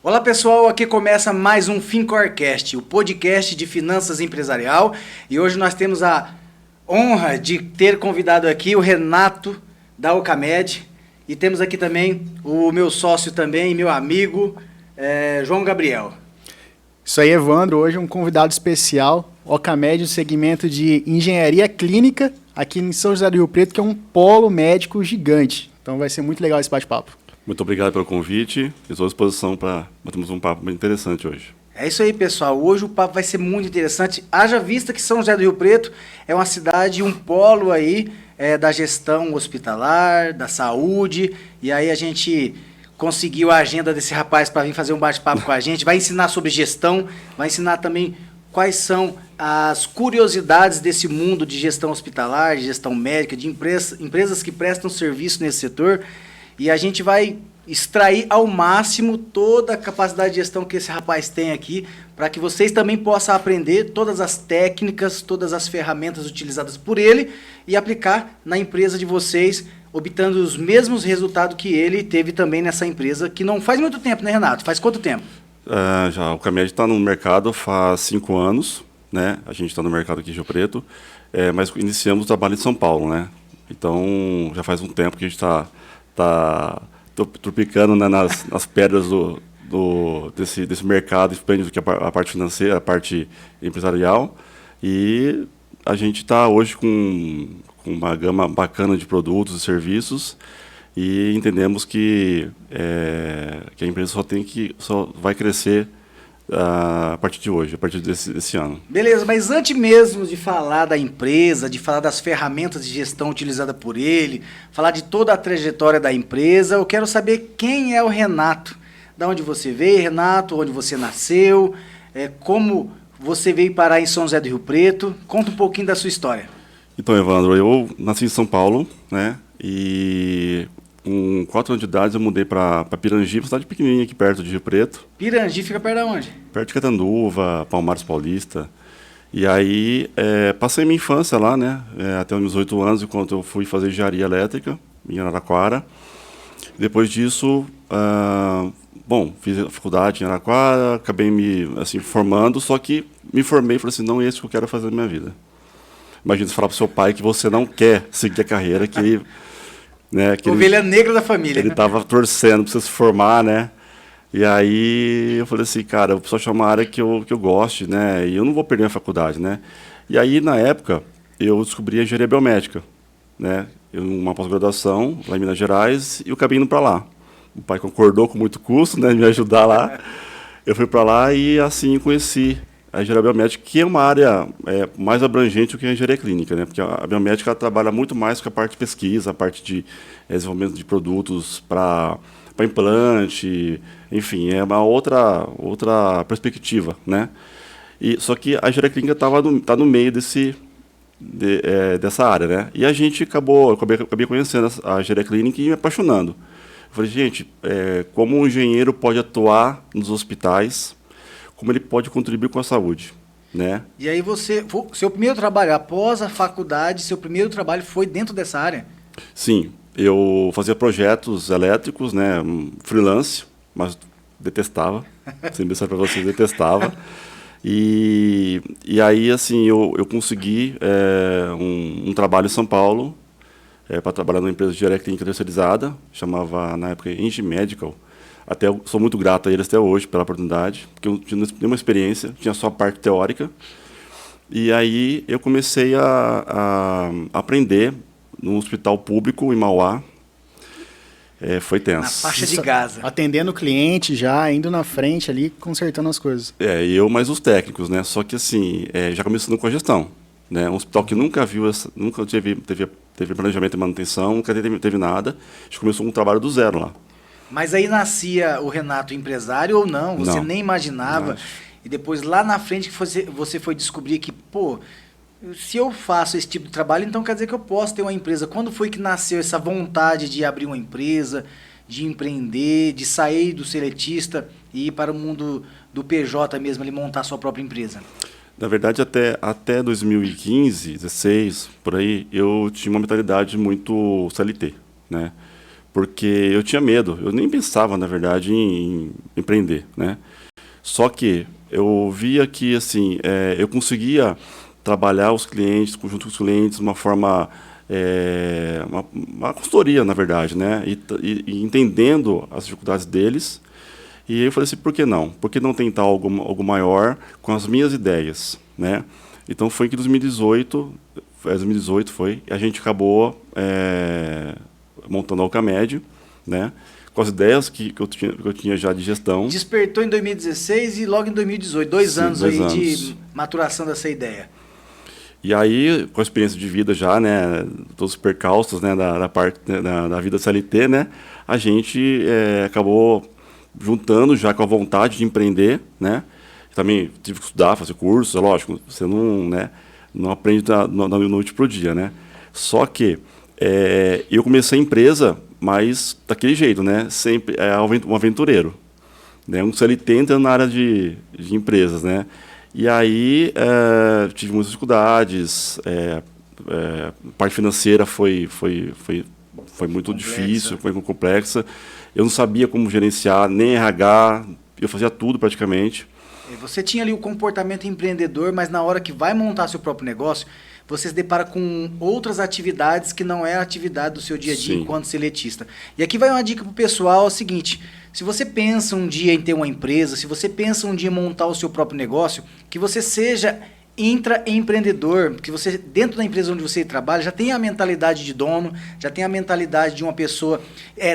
Olá pessoal, aqui começa mais um Fincorcast, o podcast de finanças empresarial, e hoje nós temos a honra de ter convidado aqui o Renato da Ocamed, e temos aqui também o meu sócio também, meu amigo, João Gabriel. Isso aí, Evandro, hoje um convidado especial, Ocamed, no segmento de engenharia clínica, aqui em São José do Rio Preto, que é um polo médico gigante. Então vai ser muito legal esse bate-papo. Muito obrigado pelo convite. Estou à disposição para batermos um papo muito interessante hoje. É isso aí, pessoal. Hoje o papo vai ser muito interessante. Haja vista que São José do Rio Preto é uma cidade, um polo aí da gestão hospitalar, da saúde. E aí a gente conseguiu a agenda desse rapaz para vir fazer um bate-papo com a gente. Vai ensinar sobre gestão, vai ensinar também quais são as curiosidades desse mundo de gestão hospitalar, de gestão médica, de empresas que prestam serviço nesse setor. E a gente vai extrair ao máximo toda a capacidade de gestão que esse rapaz tem aqui, para que vocês também possam aprender todas as técnicas, todas as ferramentas utilizadas por ele e aplicar na empresa de vocês, obtendo os mesmos resultados que ele teve também nessa empresa, que não faz muito tempo, né, Renato? Faz quanto tempo? Já o Ocamed está no mercado faz 5 anos, né? A gente está no mercado aqui em Rio Preto, mas iniciamos o trabalho em São Paulo, né? Então, já faz um tempo que a gente está tropicando, né, nas pedras desse mercado, depende do que a parte financeira, a parte empresarial, e a gente está hoje com uma gama bacana de produtos e serviços, e entendemos que a empresa só vai crescer a partir de hoje, a partir desse ano. Beleza, mas antes mesmo de falar da empresa, de falar das ferramentas de gestão utilizadas por ele, falar de toda a trajetória da empresa, eu quero saber quem é o Renato. Da onde você veio, Renato, onde você nasceu, como você veio parar em São José do Rio Preto. Conta um pouquinho da sua história. Então, Evandro, eu nasci em São Paulo, né, e com 4 anos de idade eu mudei para Pirangi, uma cidade pequenininha aqui perto de Rio Preto. Pirangi fica perto de onde? Perto de Catanduva, Palmares Paulista. E aí passei minha infância lá, né, até os meus 8 anos, enquanto eu fui fazer engenharia elétrica em Araraquara. Depois disso, fiz a faculdade em Araraquara, acabei me formando, só que me formei e falei assim, não é isso que eu quero fazer na minha vida. Imagina você falar para o seu pai que você não quer seguir a carreira que... Né, que ovelha negra da família. Ele estava torcendo para você se formar, né? E aí eu falei assim, cara, eu preciso achar uma área que eu goste, né? E eu não vou perder a faculdade, né? E aí, na época, eu descobri a engenharia biomédica, né? Uma pós-graduação lá em Minas Gerais, e eu acabei indo para lá. O pai concordou com muito custo, né, de me ajudar lá. Eu fui para lá e assim conheci a engenharia biomédica, que é uma área mais abrangente do que a engenharia clínica, né? Porque a biomédica trabalha muito mais com a parte de pesquisa, a parte de desenvolvimento de produtos para implante, enfim, é uma outra perspectiva, né? Só que a engenharia clínica tá no meio dessa área, né? E a gente acabei conhecendo a engenharia clínica e me apaixonando. Eu falei, gente, como um engenheiro pode atuar nos hospitais, como ele pode contribuir com a saúde, né? E aí seu primeiro trabalho, após a faculdade, seu primeiro trabalho foi dentro dessa área? Sim, eu fazia projetos elétricos, né, freelance, mas detestava, sem pensar para vocês, detestava. E aí, assim, eu consegui um trabalho em São Paulo, para trabalhar numa empresa de engenharia clínica terceirizada, chamava, na época, Engie Medical. Até eu sou muito grato a eles até hoje pela oportunidade, porque eu não tinha nenhuma experiência, tinha só a parte teórica. E aí eu comecei a aprender num hospital público em Mauá. Foi tenso. Na faixa de Gaza. Atendendo o cliente já, indo na frente ali, consertando as coisas. Eu mais os técnicos, né? Só que assim, já começando com a gestão. Né? Um hospital que nunca teve planejamento e manutenção, nunca teve nada. A gente começou um trabalho do zero lá. Mas aí nascia o Renato empresário ou não? Você nem imaginava. Não. E depois lá na frente que você foi descobrir que, pô, se eu faço esse tipo de trabalho, então quer dizer que eu posso ter uma empresa. Quando foi que nasceu essa vontade de abrir uma empresa, de empreender, de sair do seletista e ir para o mundo do PJ mesmo, ele montar a sua própria empresa? Na verdade, até 2015, 2016, por aí, eu tinha uma mentalidade muito CLT, né? porque eu tinha medo. Eu nem pensava, na verdade, em empreender, né? Só que eu via que, assim, eu conseguia trabalhar os clientes, junto com os clientes, de uma forma, uma consultoria, na verdade, né? E entendendo as dificuldades deles. E eu falei assim, por que não? Por que não tentar algo maior com as minhas ideias, né? Então foi que em 2018 foi, a gente acabou montando a Alcamed, né? Com as ideias que eu tinha já de gestão. Despertou em 2016 e logo em 2018, dois anos de maturação dessa ideia. E aí, com a experiência de vida já, né, todos os percalços, né, da parte da vida CLT, né, a gente acabou juntando já com a vontade de empreender, né. Também tive que estudar, fazer cursos, é lógico, você não aprende da noite pro dia, né. Só que eu comecei a empresa, mas daquele jeito, né, sempre um aventureiro, né, um CLT entrando na área de empresas, né. E aí tive muitas dificuldades, a parte financeira foi muito difícil, foi muito complexa. Eu não sabia como gerenciar, nem RH, eu fazia tudo praticamente. Você tinha ali o comportamento empreendedor, mas na hora que vai montar seu próprio negócio, você se depara com outras atividades que não é a atividade do seu dia a dia enquanto seletista. E aqui vai uma dica para o pessoal, é o seguinte: se você pensa um dia em ter uma empresa, se você pensa um dia em montar o seu próprio negócio, que você seja intraempreendedor, que você, dentro da empresa onde você trabalha, já tenha a mentalidade de dono, já tenha a mentalidade de uma pessoa.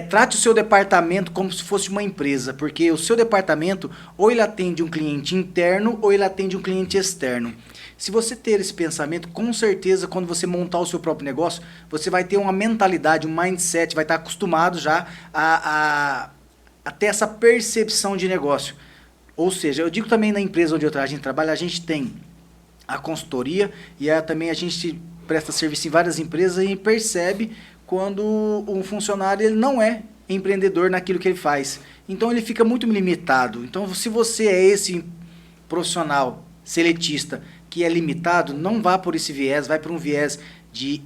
Trate o seu departamento como se fosse uma empresa, porque o seu departamento, ou ele atende um cliente interno, ou ele atende um cliente externo. Se você ter esse pensamento, com certeza, quando você montar o seu próprio negócio, você vai ter uma mentalidade, um mindset, vai estar acostumado já a ter essa percepção de negócio. Ou seja, eu digo também na empresa onde a gente trabalha, a gente tem a consultoria e também a gente presta serviço em várias empresas e percebe quando um funcionário ele não é empreendedor naquilo que ele faz. Então ele fica muito limitado. Então se você é esse profissional seletista que é limitado, não vá por esse viés, vai por um viés de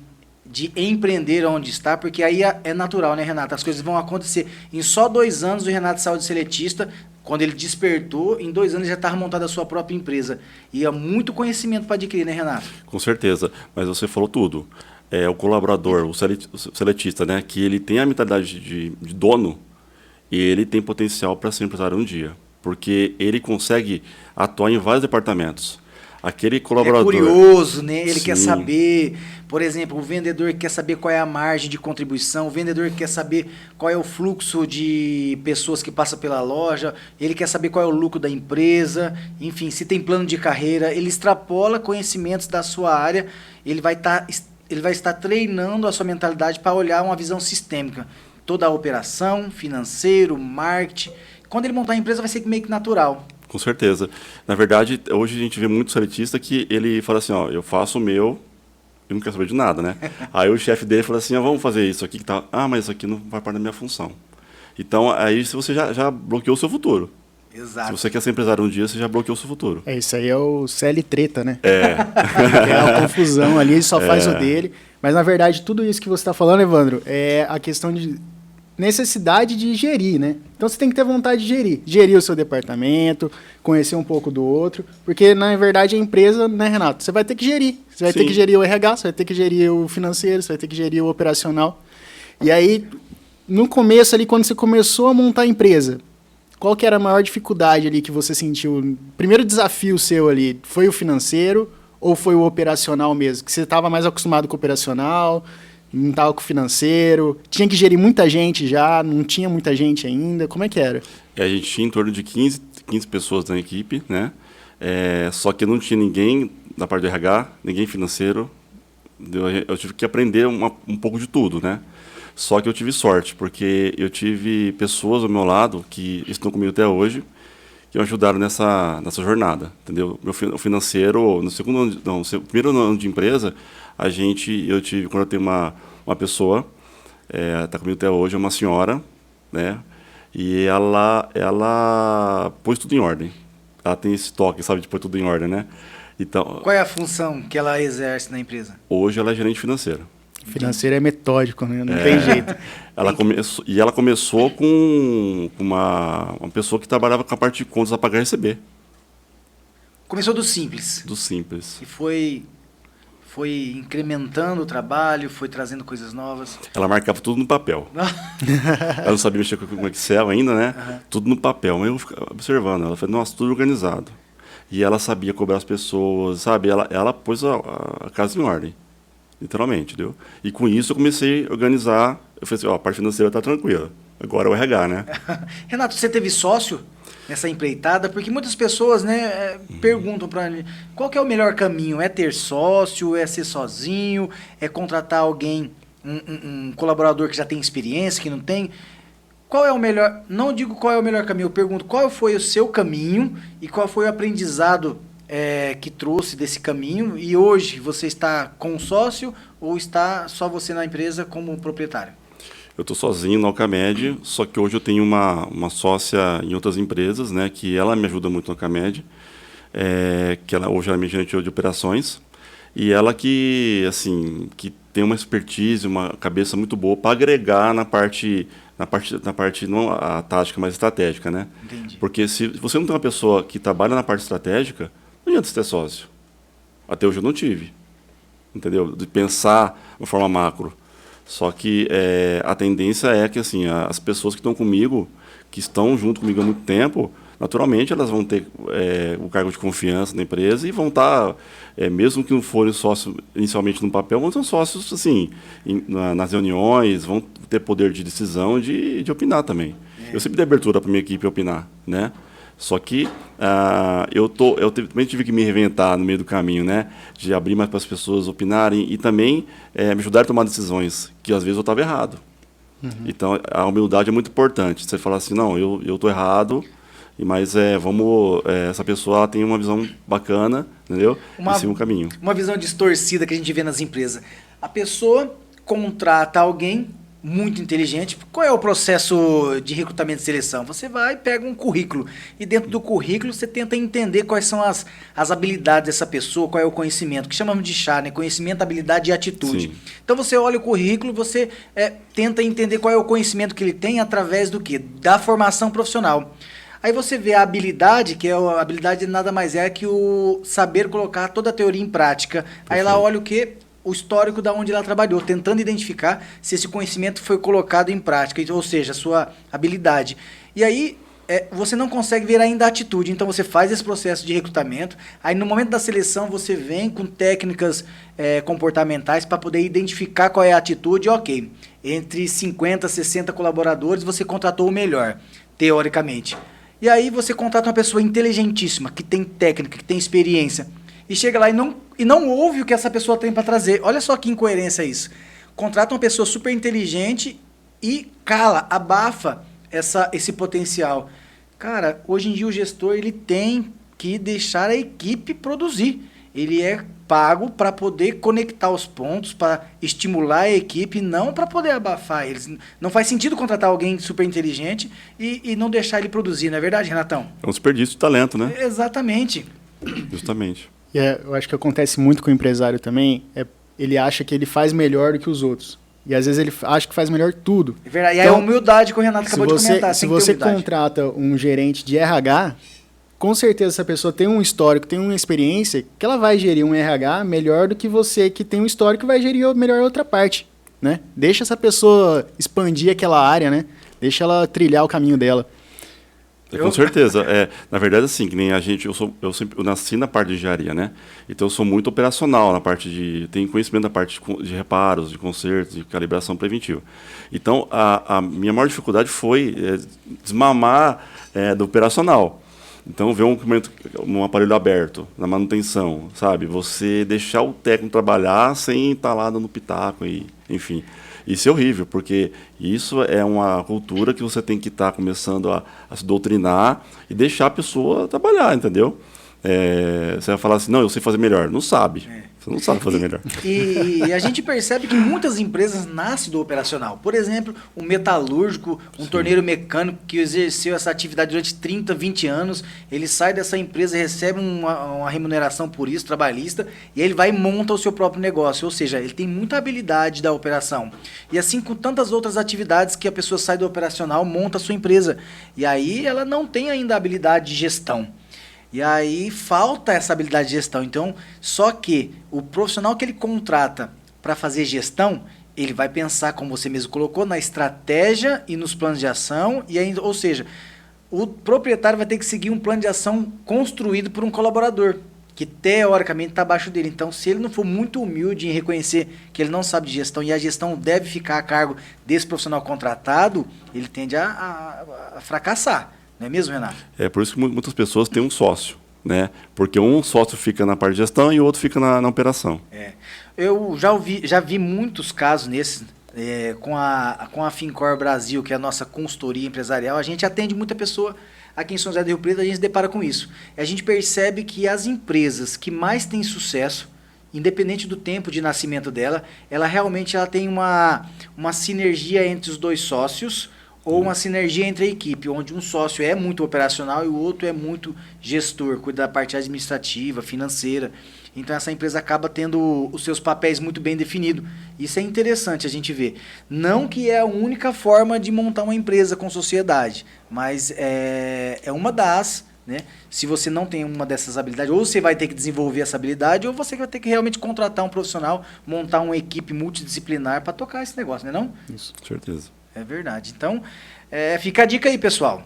empreender onde está, porque aí é natural, né, Renato? As coisas vão acontecer. Em só 2 anos o Renato saiu de seletista, quando ele despertou, em 2 anos já estava montada a sua própria empresa. E é muito conhecimento para adquirir, né, Renato? Com certeza, mas você falou tudo. O colaborador, o seletista, né, que ele tem a mentalidade de dono, e ele tem potencial para ser empresário um dia, porque ele consegue atuar em vários departamentos. Aquele colaborador... Ele é curioso, né? Ele Sim. quer saber, por exemplo, o vendedor quer saber qual é a margem de contribuição, o vendedor quer saber qual é o fluxo de pessoas que passa pela loja, ele quer saber qual é o lucro da empresa, enfim, se tem plano de carreira, ele extrapola conhecimentos da sua área, ele vai estar treinando a sua mentalidade para olhar uma visão sistêmica. Toda a operação, financeiro, marketing. Quando ele montar a empresa vai ser meio que natural. Com certeza. Na verdade, hoje a gente vê muito seletista que ele fala assim, ó, eu faço o meu e não quero saber de nada, né? Aí o chefe dele fala assim, ó, vamos fazer isso aqui que tá... Ah, mas isso aqui não vai parte da minha função. Então, aí você já bloqueou o seu futuro. Exato. Se você quer ser empresário um dia, você já bloqueou o seu futuro. Isso aí é o CL treta, né? É uma confusão ali, ele só faz o dele. Mas, na verdade, tudo isso que você está falando, Evandro, é a questão de necessidade de gerir, né? Então você tem que ter vontade de gerir o seu departamento, conhecer um pouco do outro, porque na verdade a empresa, né, Renato, você vai ter que gerir, você vai ter que gerir o RH, você vai ter que gerir o financeiro, você vai ter que gerir o operacional. E aí, no começo ali, quando você começou a montar a empresa, qual que era a maior dificuldade ali que você sentiu? O primeiro desafio seu ali, foi o financeiro ou foi o operacional mesmo? Que você estava mais acostumado com o operacional, não estava com o financeiro, tinha que gerir muita gente já, não tinha muita gente ainda, como é que era? A gente tinha em torno de 15 pessoas na equipe, né? Só que não tinha ninguém da parte do RH, ninguém financeiro. Eu tive que aprender um pouco de tudo, né? Só que eu tive sorte, porque eu tive pessoas ao meu lado que estão comigo até hoje, que me ajudaram nessa jornada, entendeu? O financeiro, no primeiro ano de empresa, eu contratei uma pessoa, está comigo até hoje, é uma senhora, né? E ela pôs tudo em ordem. Ela tem esse toque, sabe, de pôr tudo em ordem, né? Então, qual é a função que ela exerce na empresa? Hoje ela é gerente financeira. Financeiro é metódico, né? Não tem jeito. Ela começou com uma pessoa que trabalhava com a parte de contas a pagar e receber. Começou do simples. Do simples. E foi incrementando o trabalho, foi trazendo coisas novas. Ela marcava tudo no papel. Ela não sabia mexer com Excel ainda, né? Uhum. Tudo no papel. Mas eu ficava observando. Ela falou, nossa, tudo organizado. E ela sabia cobrar as pessoas, sabe? Ela pôs a casa em ordem. Literalmente, entendeu? E com isso eu comecei a organizar. Eu falei assim, ó, a parte financeira está tranquila. Agora é o RH, né? Renato, você teve sócio nessa empreitada? Porque muitas pessoas, né, perguntam para mim, qual que é o melhor caminho? É ter sócio? É ser sozinho? É contratar alguém, um colaborador que já tem experiência, que não tem? Qual é o melhor? Não digo qual é o melhor caminho, eu pergunto qual foi o seu caminho e qual foi o aprendizado que trouxe desse caminho, e hoje você está com um sócio ou está só você na empresa como proprietário? Eu estou sozinho na Alcamed, só que hoje eu tenho uma sócia em outras empresas, né, que ela me ajuda muito na Alcamed, que hoje ela é minha gerente de operações, e ela que tem uma expertise, uma cabeça muito boa para agregar na parte não a tática, mas estratégica, né? Entendi. Porque se você não tem uma pessoa que trabalha na parte estratégica, não adianta você ter sócio. Até hoje eu não tive, entendeu? De pensar de uma forma macro. Só que a tendência é que assim, as pessoas que estão comigo, que estão junto comigo há muito tempo, naturalmente elas vão ter o cargo de confiança na empresa e vão estar, mesmo que não forem sócios inicialmente no papel, vão ser sócios assim, nas reuniões, vão ter poder de decisão de opinar também. Eu sempre dei abertura para a minha equipe opinar, né? Só que eu também tive que me reinventar no meio do caminho, né? De abrir mais para as pessoas opinarem e também me ajudar a tomar decisões, que às vezes eu estava errado. Uhum. Então, a humildade é muito importante. Você falar assim, não, eu estou errado, mas essa pessoa ela tem uma visão bacana, entendeu? E siga um caminho. Uma visão distorcida que a gente vê nas empresas. A pessoa contrata alguém muito inteligente. Qual é o processo de recrutamento e seleção? Você vai, pega um currículo e dentro do currículo você tenta entender quais são as habilidades dessa pessoa, qual é o conhecimento, que chamamos de chá, né? Conhecimento, habilidade e atitude. Sim. Então você olha o currículo, você tenta entender qual é o conhecimento que ele tem através do quê? Da formação profissional. Aí você vê a habilidade, que a habilidade nada mais é que o saber colocar toda a teoria em prática. Perfeito. Aí ela olha o quê? O histórico da onde ela trabalhou, tentando identificar se esse conhecimento foi colocado em prática, ou seja, a sua habilidade. E aí você não consegue ver ainda a atitude, então você faz esse processo de recrutamento, aí no momento da seleção você vem com técnicas comportamentais para poder identificar qual é a atitude, ok, entre 50 e 60 colaboradores você contratou o melhor, teoricamente. E aí você contrata uma pessoa inteligentíssima, que tem técnica, que tem experiência, e chega lá e não ouve o que essa pessoa tem para trazer. Olha só que incoerência isso. Contrata uma pessoa super inteligente e cala, abafa esse potencial. Cara, hoje em dia o gestor ele tem que deixar a equipe produzir. Ele é pago para poder conectar os pontos, para estimular a equipe, não para poder abafar eles. Não faz sentido contratar alguém super inteligente e não deixar ele produzir, não é verdade, Renatão? É um desperdício de talento, né? Exatamente. Justamente. Eu acho que acontece muito com o empresário também, ele acha que ele faz melhor do que os outros. E às vezes ele acha que faz melhor tudo. É verdade. E então, a humildade que o Renato acabou de comentar. Se você contrata um gerente de RH, com certeza essa pessoa tem um histórico, tem uma experiência, que ela vai gerir um RH melhor do que você que tem um histórico e vai gerir melhor outra parte. Né? Deixa essa pessoa expandir aquela área, né? Deixa ela trilhar o caminho dela. Com certeza. Na verdade, assim, que nem a gente, eu nasci na parte de engenharia, né? Então eu sou muito operacional na parte tenho conhecimento da parte de reparos, de consertos, de calibração preventiva. Então a minha maior dificuldade foi desmamar do operacional. Então ver um aparelho aberto na manutenção, sabe? Você deixar o técnico trabalhar sem estar lá dando pitaco e, enfim. Isso é horrível, porque isso é uma cultura que você tem que estar começando a se doutrinar e deixar a pessoa trabalhar, entendeu? Você vai falar assim, não, eu sei fazer melhor. Não sabe Você não sabe fazer melhor. E a gente percebe que muitas empresas nascem do operacional. Por exemplo, um metalúrgico, um torneiro mecânico que exerceu essa atividade durante 30, 20 anos, ele sai dessa empresa, recebe uma remuneração por isso, trabalhista, e ele vai e monta o seu próprio negócio. Ou seja, ele tem muita habilidade da operação. E assim com tantas outras atividades que a pessoa sai do operacional, monta a sua empresa. E aí ela não tem ainda a habilidade de gestão. E aí falta essa habilidade de gestão. Então, só que o profissional que ele contrata para fazer gestão, ele vai pensar, como você mesmo colocou, na estratégia e nos planos de ação. E ainda, ou seja, o proprietário vai ter que seguir um plano de ação construído por um colaborador, que teoricamente está abaixo dele. Então, se ele não for muito humilde em reconhecer que ele não sabe de gestão e a gestão deve ficar a cargo desse profissional contratado, ele tende a fracassar. Não é mesmo, Renato? É por isso que muitas pessoas têm um sócio, né? Porque um sócio fica na parte de gestão e o outro fica na operação. Eu já vi muitos casos nesses, com a Fincor Brasil, que é a nossa consultoria empresarial. A gente atende muita pessoa aqui em São José do Rio Preto, a gente se depara com isso. A gente percebe que as empresas que mais têm sucesso, independente do tempo de nascimento dela, ela realmente tem uma sinergia entre os dois sócios, ou uma sinergia entre a equipe, onde um sócio é muito operacional e o outro é muito gestor, cuida da parte administrativa, financeira. Então essa empresa acaba tendo os seus papéis muito bem definidos. Isso é interessante a gente ver. Não que é a única forma de montar uma empresa com sociedade, mas é uma das, né? Se você não tem uma dessas habilidades, ou você vai ter que desenvolver essa habilidade, ou você vai ter que realmente contratar um profissional, montar uma equipe multidisciplinar para tocar esse negócio, não é não? Isso, com certeza. É verdade. Então, fica a dica aí, pessoal.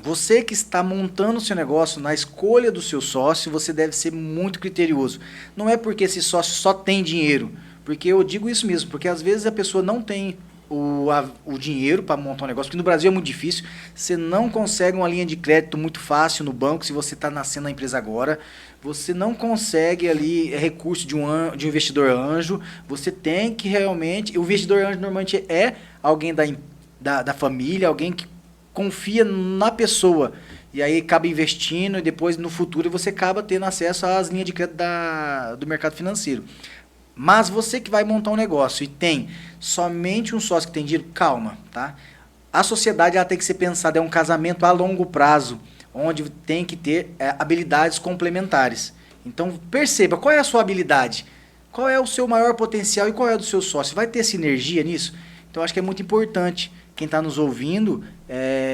Você que está montando o seu negócio, na escolha do seu sócio, você deve ser muito criterioso. Não é porque esse sócio só tem dinheiro, porque eu digo isso mesmo, porque às vezes a pessoa não tem o dinheiro para montar um negócio, porque no Brasil é muito difícil, você não consegue uma linha de crédito muito fácil no banco, se você está nascendo na empresa agora, você não consegue ali recurso de um investidor anjo, você tem que realmente, o investidor anjo normalmente é alguém da família, alguém que confia na pessoa, e aí acaba investindo e depois no futuro você acaba tendo acesso às linhas de crédito do mercado financeiro. Mas você que vai montar um negócio e tem somente um sócio que tem dinheiro, calma, tá? A sociedade ela tem que ser pensada, é um casamento a longo prazo, onde tem que ter habilidades complementares. Então perceba, qual é a sua habilidade? Qual é o seu maior potencial e qual é o do seu sócio? Vai ter sinergia nisso? Então acho que é muito importante quem está nos ouvindo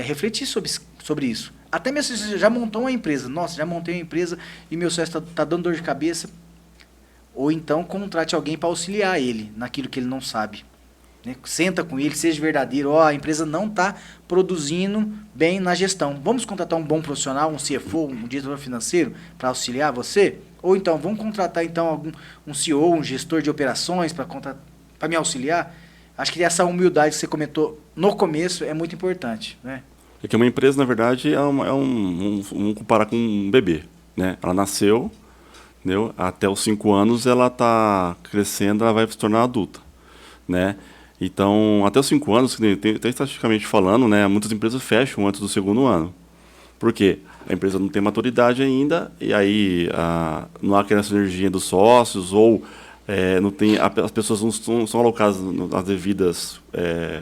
refletir sobre isso. Até mesmo se você já montou uma empresa, nossa, já montei uma empresa e meu sócio está dando dor de cabeça, ou então contrate alguém para auxiliar ele naquilo que ele não sabe. Né? Senta com ele, seja verdadeiro. A empresa não está produzindo bem na gestão. Vamos contratar um bom profissional, um CFO, um diretor financeiro, para auxiliar você? Ou então, vamos contratar então um CEO, um gestor de operações para me auxiliar? Acho que essa humildade que você comentou no começo é muito importante. Né? É que uma empresa, na verdade, vamos comparar com um bebê. Né? Ela nasceu... Entendeu? Até os 5 anos ela está crescendo, ela vai se tornar adulta, né? Então, até os 5 anos, até estatisticamente falando, né, muitas empresas fecham antes do 2º ano. Por quê? A empresa não tem maturidade ainda, e aí não há aquela sinergia dos sócios, ou não tem, as pessoas não são alocadas nas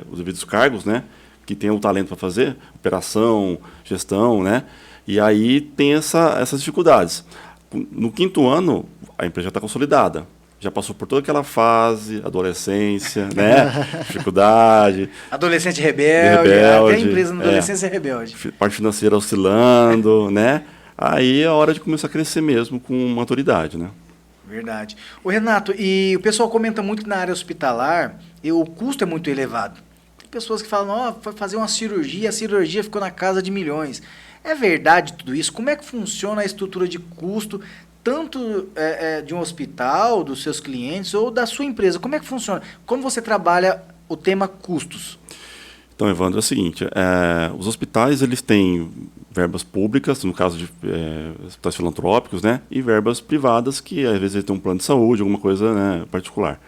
os devidos cargos, né, que tem o talento para fazer, operação, gestão, né? E aí tem essas dificuldades. No 5º ano, a empresa já está consolidada. Já passou por toda aquela fase, adolescência, né? Dificuldade. Adolescente rebelde. Até a empresa na adolescência é rebelde. Parte financeira oscilando, né? Aí é a hora de começar a crescer mesmo com maturidade, né? Verdade. Ô Renato, e o pessoal comenta muito que na área hospitalar o custo é muito elevado. Tem pessoas que falam, foi fazer uma cirurgia, a cirurgia ficou na casa de milhões. É verdade tudo isso? Como é que funciona a estrutura de custo, tanto de um hospital, dos seus clientes, ou da sua empresa? Como é que funciona? Como você trabalha o tema custos? Então, Evandro, é o seguinte, os hospitais eles têm verbas públicas, no caso de hospitais filantrópicos, né, e verbas privadas, que às vezes tem um plano de saúde, alguma coisa, né, particular.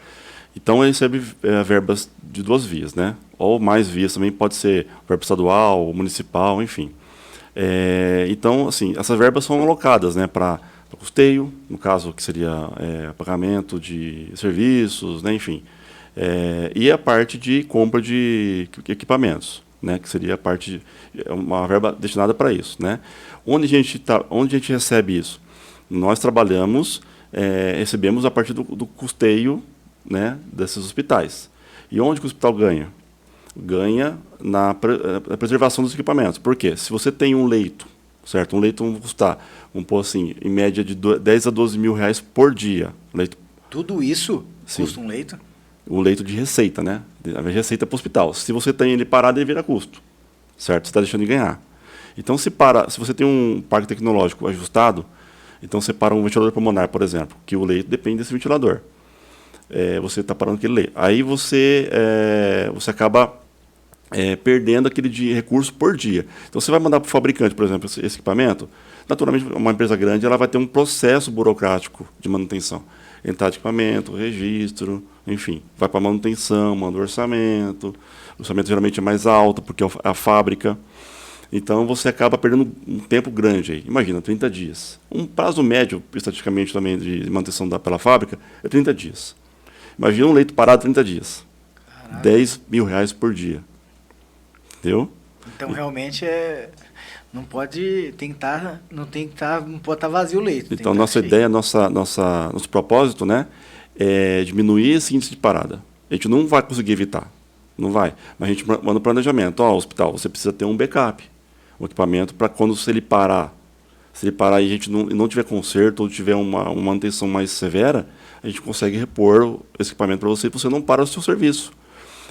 Então, ele recebe verbas de 2 vias, né, ou mais vias também, pode ser verba estadual, municipal, enfim. Então, assim, essas verbas são alocadas, né, para custeio, no caso que seria pagamento de serviços, né, enfim. E a parte de compra de equipamentos, né, que seria a parte uma verba destinada para isso, né. Onde a gente recebe isso? Nós trabalhamos, recebemos a partir do custeio, né, desses hospitais. E onde que o hospital ganha? Ganha na preservação dos equipamentos. Por quê? Se você tem um leito, certo? Um leito vai custar, vamos pôr assim, em média de 10 a 12 mil reais por dia. Leito. Tudo isso Sim. custa um leito? O leito de receita, né? A receita para o hospital. Se você tem ele parado, ele vira custo, certo? Você está deixando de ganhar. Então, se você tem um parque tecnológico ajustado, então você para um ventilador pulmonar, por exemplo, que o leito depende desse ventilador. Você está parando aquele leito. Aí você acaba perdendo aquele recurso por dia. Então, você vai mandar para o fabricante, por exemplo, esse equipamento. Naturalmente, uma empresa grande ela vai ter um processo burocrático de manutenção. Entrada de equipamento, registro, enfim. Vai para manutenção, manda o orçamento. O orçamento geralmente é mais alto, porque é a fábrica. Então, você acaba perdendo um tempo grande aí. Imagina, 30 dias. Um prazo médio, estatisticamente, também de manutenção pela fábrica, é 30 dias. Imagina um leito parado 30 dias. Caraca. 10 mil reais por dia. Entendeu? Então, realmente, não pode estar vazio o leito. Então, nossa ideia, nosso propósito, né, é diminuir esse índice de parada. A gente não vai conseguir evitar. Não vai. Mas a gente manda um planejamento. Hospital, você precisa ter um backup. Um equipamento para quando se ele parar e a gente não tiver conserto ou tiver uma manutenção mais severa, a gente consegue repor esse equipamento para você e você não para o seu serviço.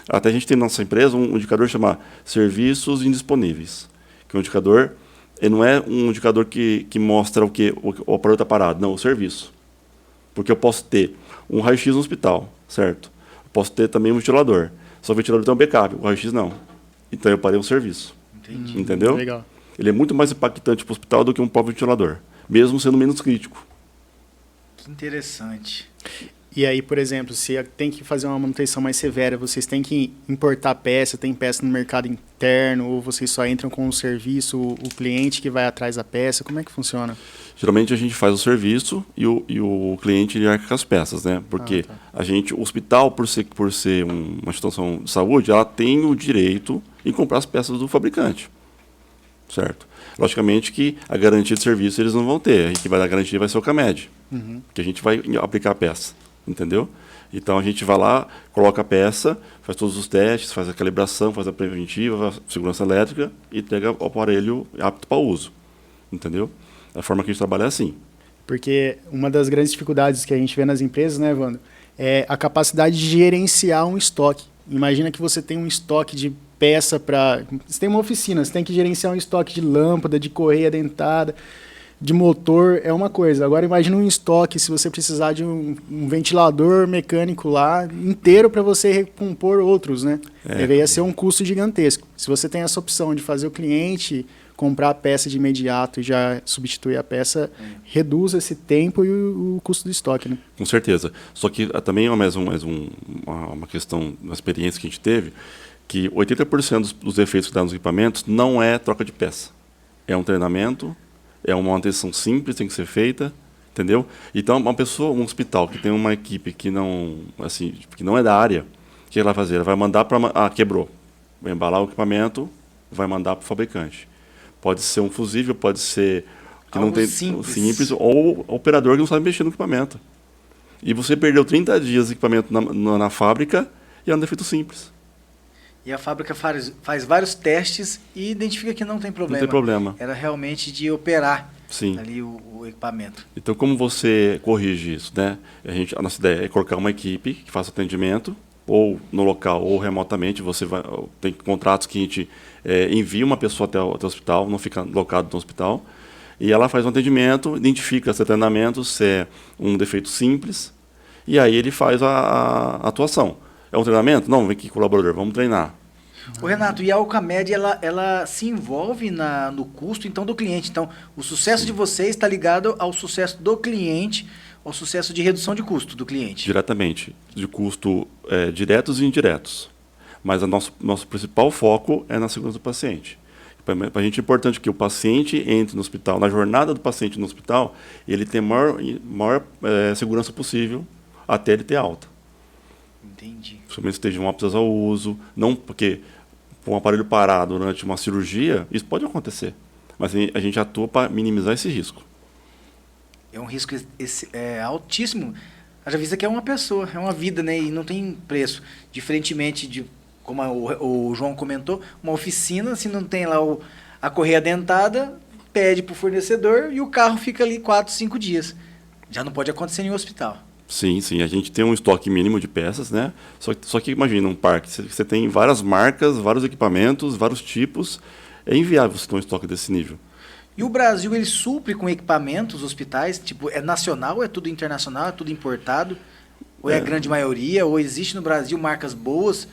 Até a gente tem na nossa empresa um indicador chamado serviços indisponíveis. Que é um indicador, ele não é um indicador que mostra o aparelho está parado, não, o serviço. Porque eu posso ter um raio-x no hospital, certo? Eu posso ter também um ventilador. Só o ventilador tem um backup, o raio-x não. Então eu parei um serviço. Entendi. Entendeu? Legal. Ele é muito mais impactante para o hospital do que um próprio ventilador, mesmo sendo menos crítico. Que interessante. E aí, por exemplo, se tem que fazer uma manutenção mais severa, vocês têm que importar peça, tem peça no mercado interno, ou vocês só entram com o serviço, o cliente que vai atrás da peça? Como é que funciona? Geralmente a gente faz o serviço e o cliente ele arca com as peças, né? Porque o hospital, por ser uma instituição de saúde, ela tem o direito em comprar as peças do fabricante, certo? Logicamente que a garantia de serviço eles não vão ter, a gente vai dar garantia vai ser o CAMED, que a gente vai aplicar a peça, entendeu? Então a gente vai lá, coloca a peça, faz todos os testes, faz a calibração, faz a preventiva, a segurança elétrica e entrega o aparelho apto para uso, entendeu? A forma que a gente trabalha é assim. Porque uma das grandes dificuldades que a gente vê nas empresas, né, Evandro, é a capacidade de gerenciar um estoque. Imagina que você tem um estoque de peça para... Você tem uma oficina, você tem que gerenciar um estoque de lâmpada, de correia dentada, de motor, é uma coisa. Agora imagina um estoque, se você precisar de um ventilador mecânico lá inteiro para você recompor outros, né? Deveria ser um custo gigantesco. Se você tem essa opção de fazer o cliente comprar a peça de imediato e já substituir a peça, reduz esse tempo e o custo do estoque, né? Com certeza. Só que também é uma questão, uma experiência que a gente teve, que 80% dos defeitos que dá nos equipamentos não é troca de peça. É um treinamento, é uma manutenção simples, tem que ser feita, entendeu? Então, um hospital que tem uma equipe que não é da área, o que ela vai fazer? Ela vai mandar para... quebrou. Vai embalar o equipamento, vai mandar para o fabricante. Pode ser um fusível, pode ser que algo não tem simples, ou operador que não sabe mexer no equipamento. E você perdeu 30 dias de equipamento na fábrica e é um defeito simples. E a fábrica faz vários testes e identifica que não tem problema. Não tem problema. Era realmente de operar Sim. ali o equipamento. Então, como você corrige isso, né? A nossa ideia é colocar uma equipe que faça atendimento, ou no local, ou remotamente. Tem contratos que a gente envia uma pessoa até o hospital, não fica locado no hospital, e ela faz um atendimento, identifica se é treinamento, se é um defeito simples, e aí ele faz a atuação. É um treinamento? Não, vem aqui, colaborador, vamos treinar. Ô Renato, e a Alcamed, ela se envolve no custo então do cliente. Então, o sucesso de vocês está ligado ao sucesso do cliente, ao sucesso de redução de custo do cliente. Diretamente, de custo diretos e indiretos. Mas nosso principal foco é na segurança do paciente. Para a gente é importante que o paciente entre no hospital, na jornada do paciente no hospital, ele tenha maior segurança possível até ele ter alta. Entendi. Principalmente se estejam aptos ao uso, não porque um aparelho parado durante uma cirurgia, isso pode acontecer, mas a gente atua para minimizar esse risco. É um risco altíssimo. Haja vista que é uma pessoa, é uma vida, né? E não tem preço. Diferentemente de, como o João comentou, uma oficina, se não tem lá a correia dentada, pede para o fornecedor e o carro fica ali 4, 5 dias. Já não pode acontecer em um hospital. Sim, a gente tem um estoque mínimo de peças, né? Só que imagina um parque, você tem várias marcas, vários equipamentos, vários tipos, é inviável você ter um estoque desse nível. E o Brasil, ele supre com equipamentos, hospitais, tipo, é nacional, é tudo internacional, é tudo importado? Ou é a grande maioria? Ou existe no Brasil marcas boas?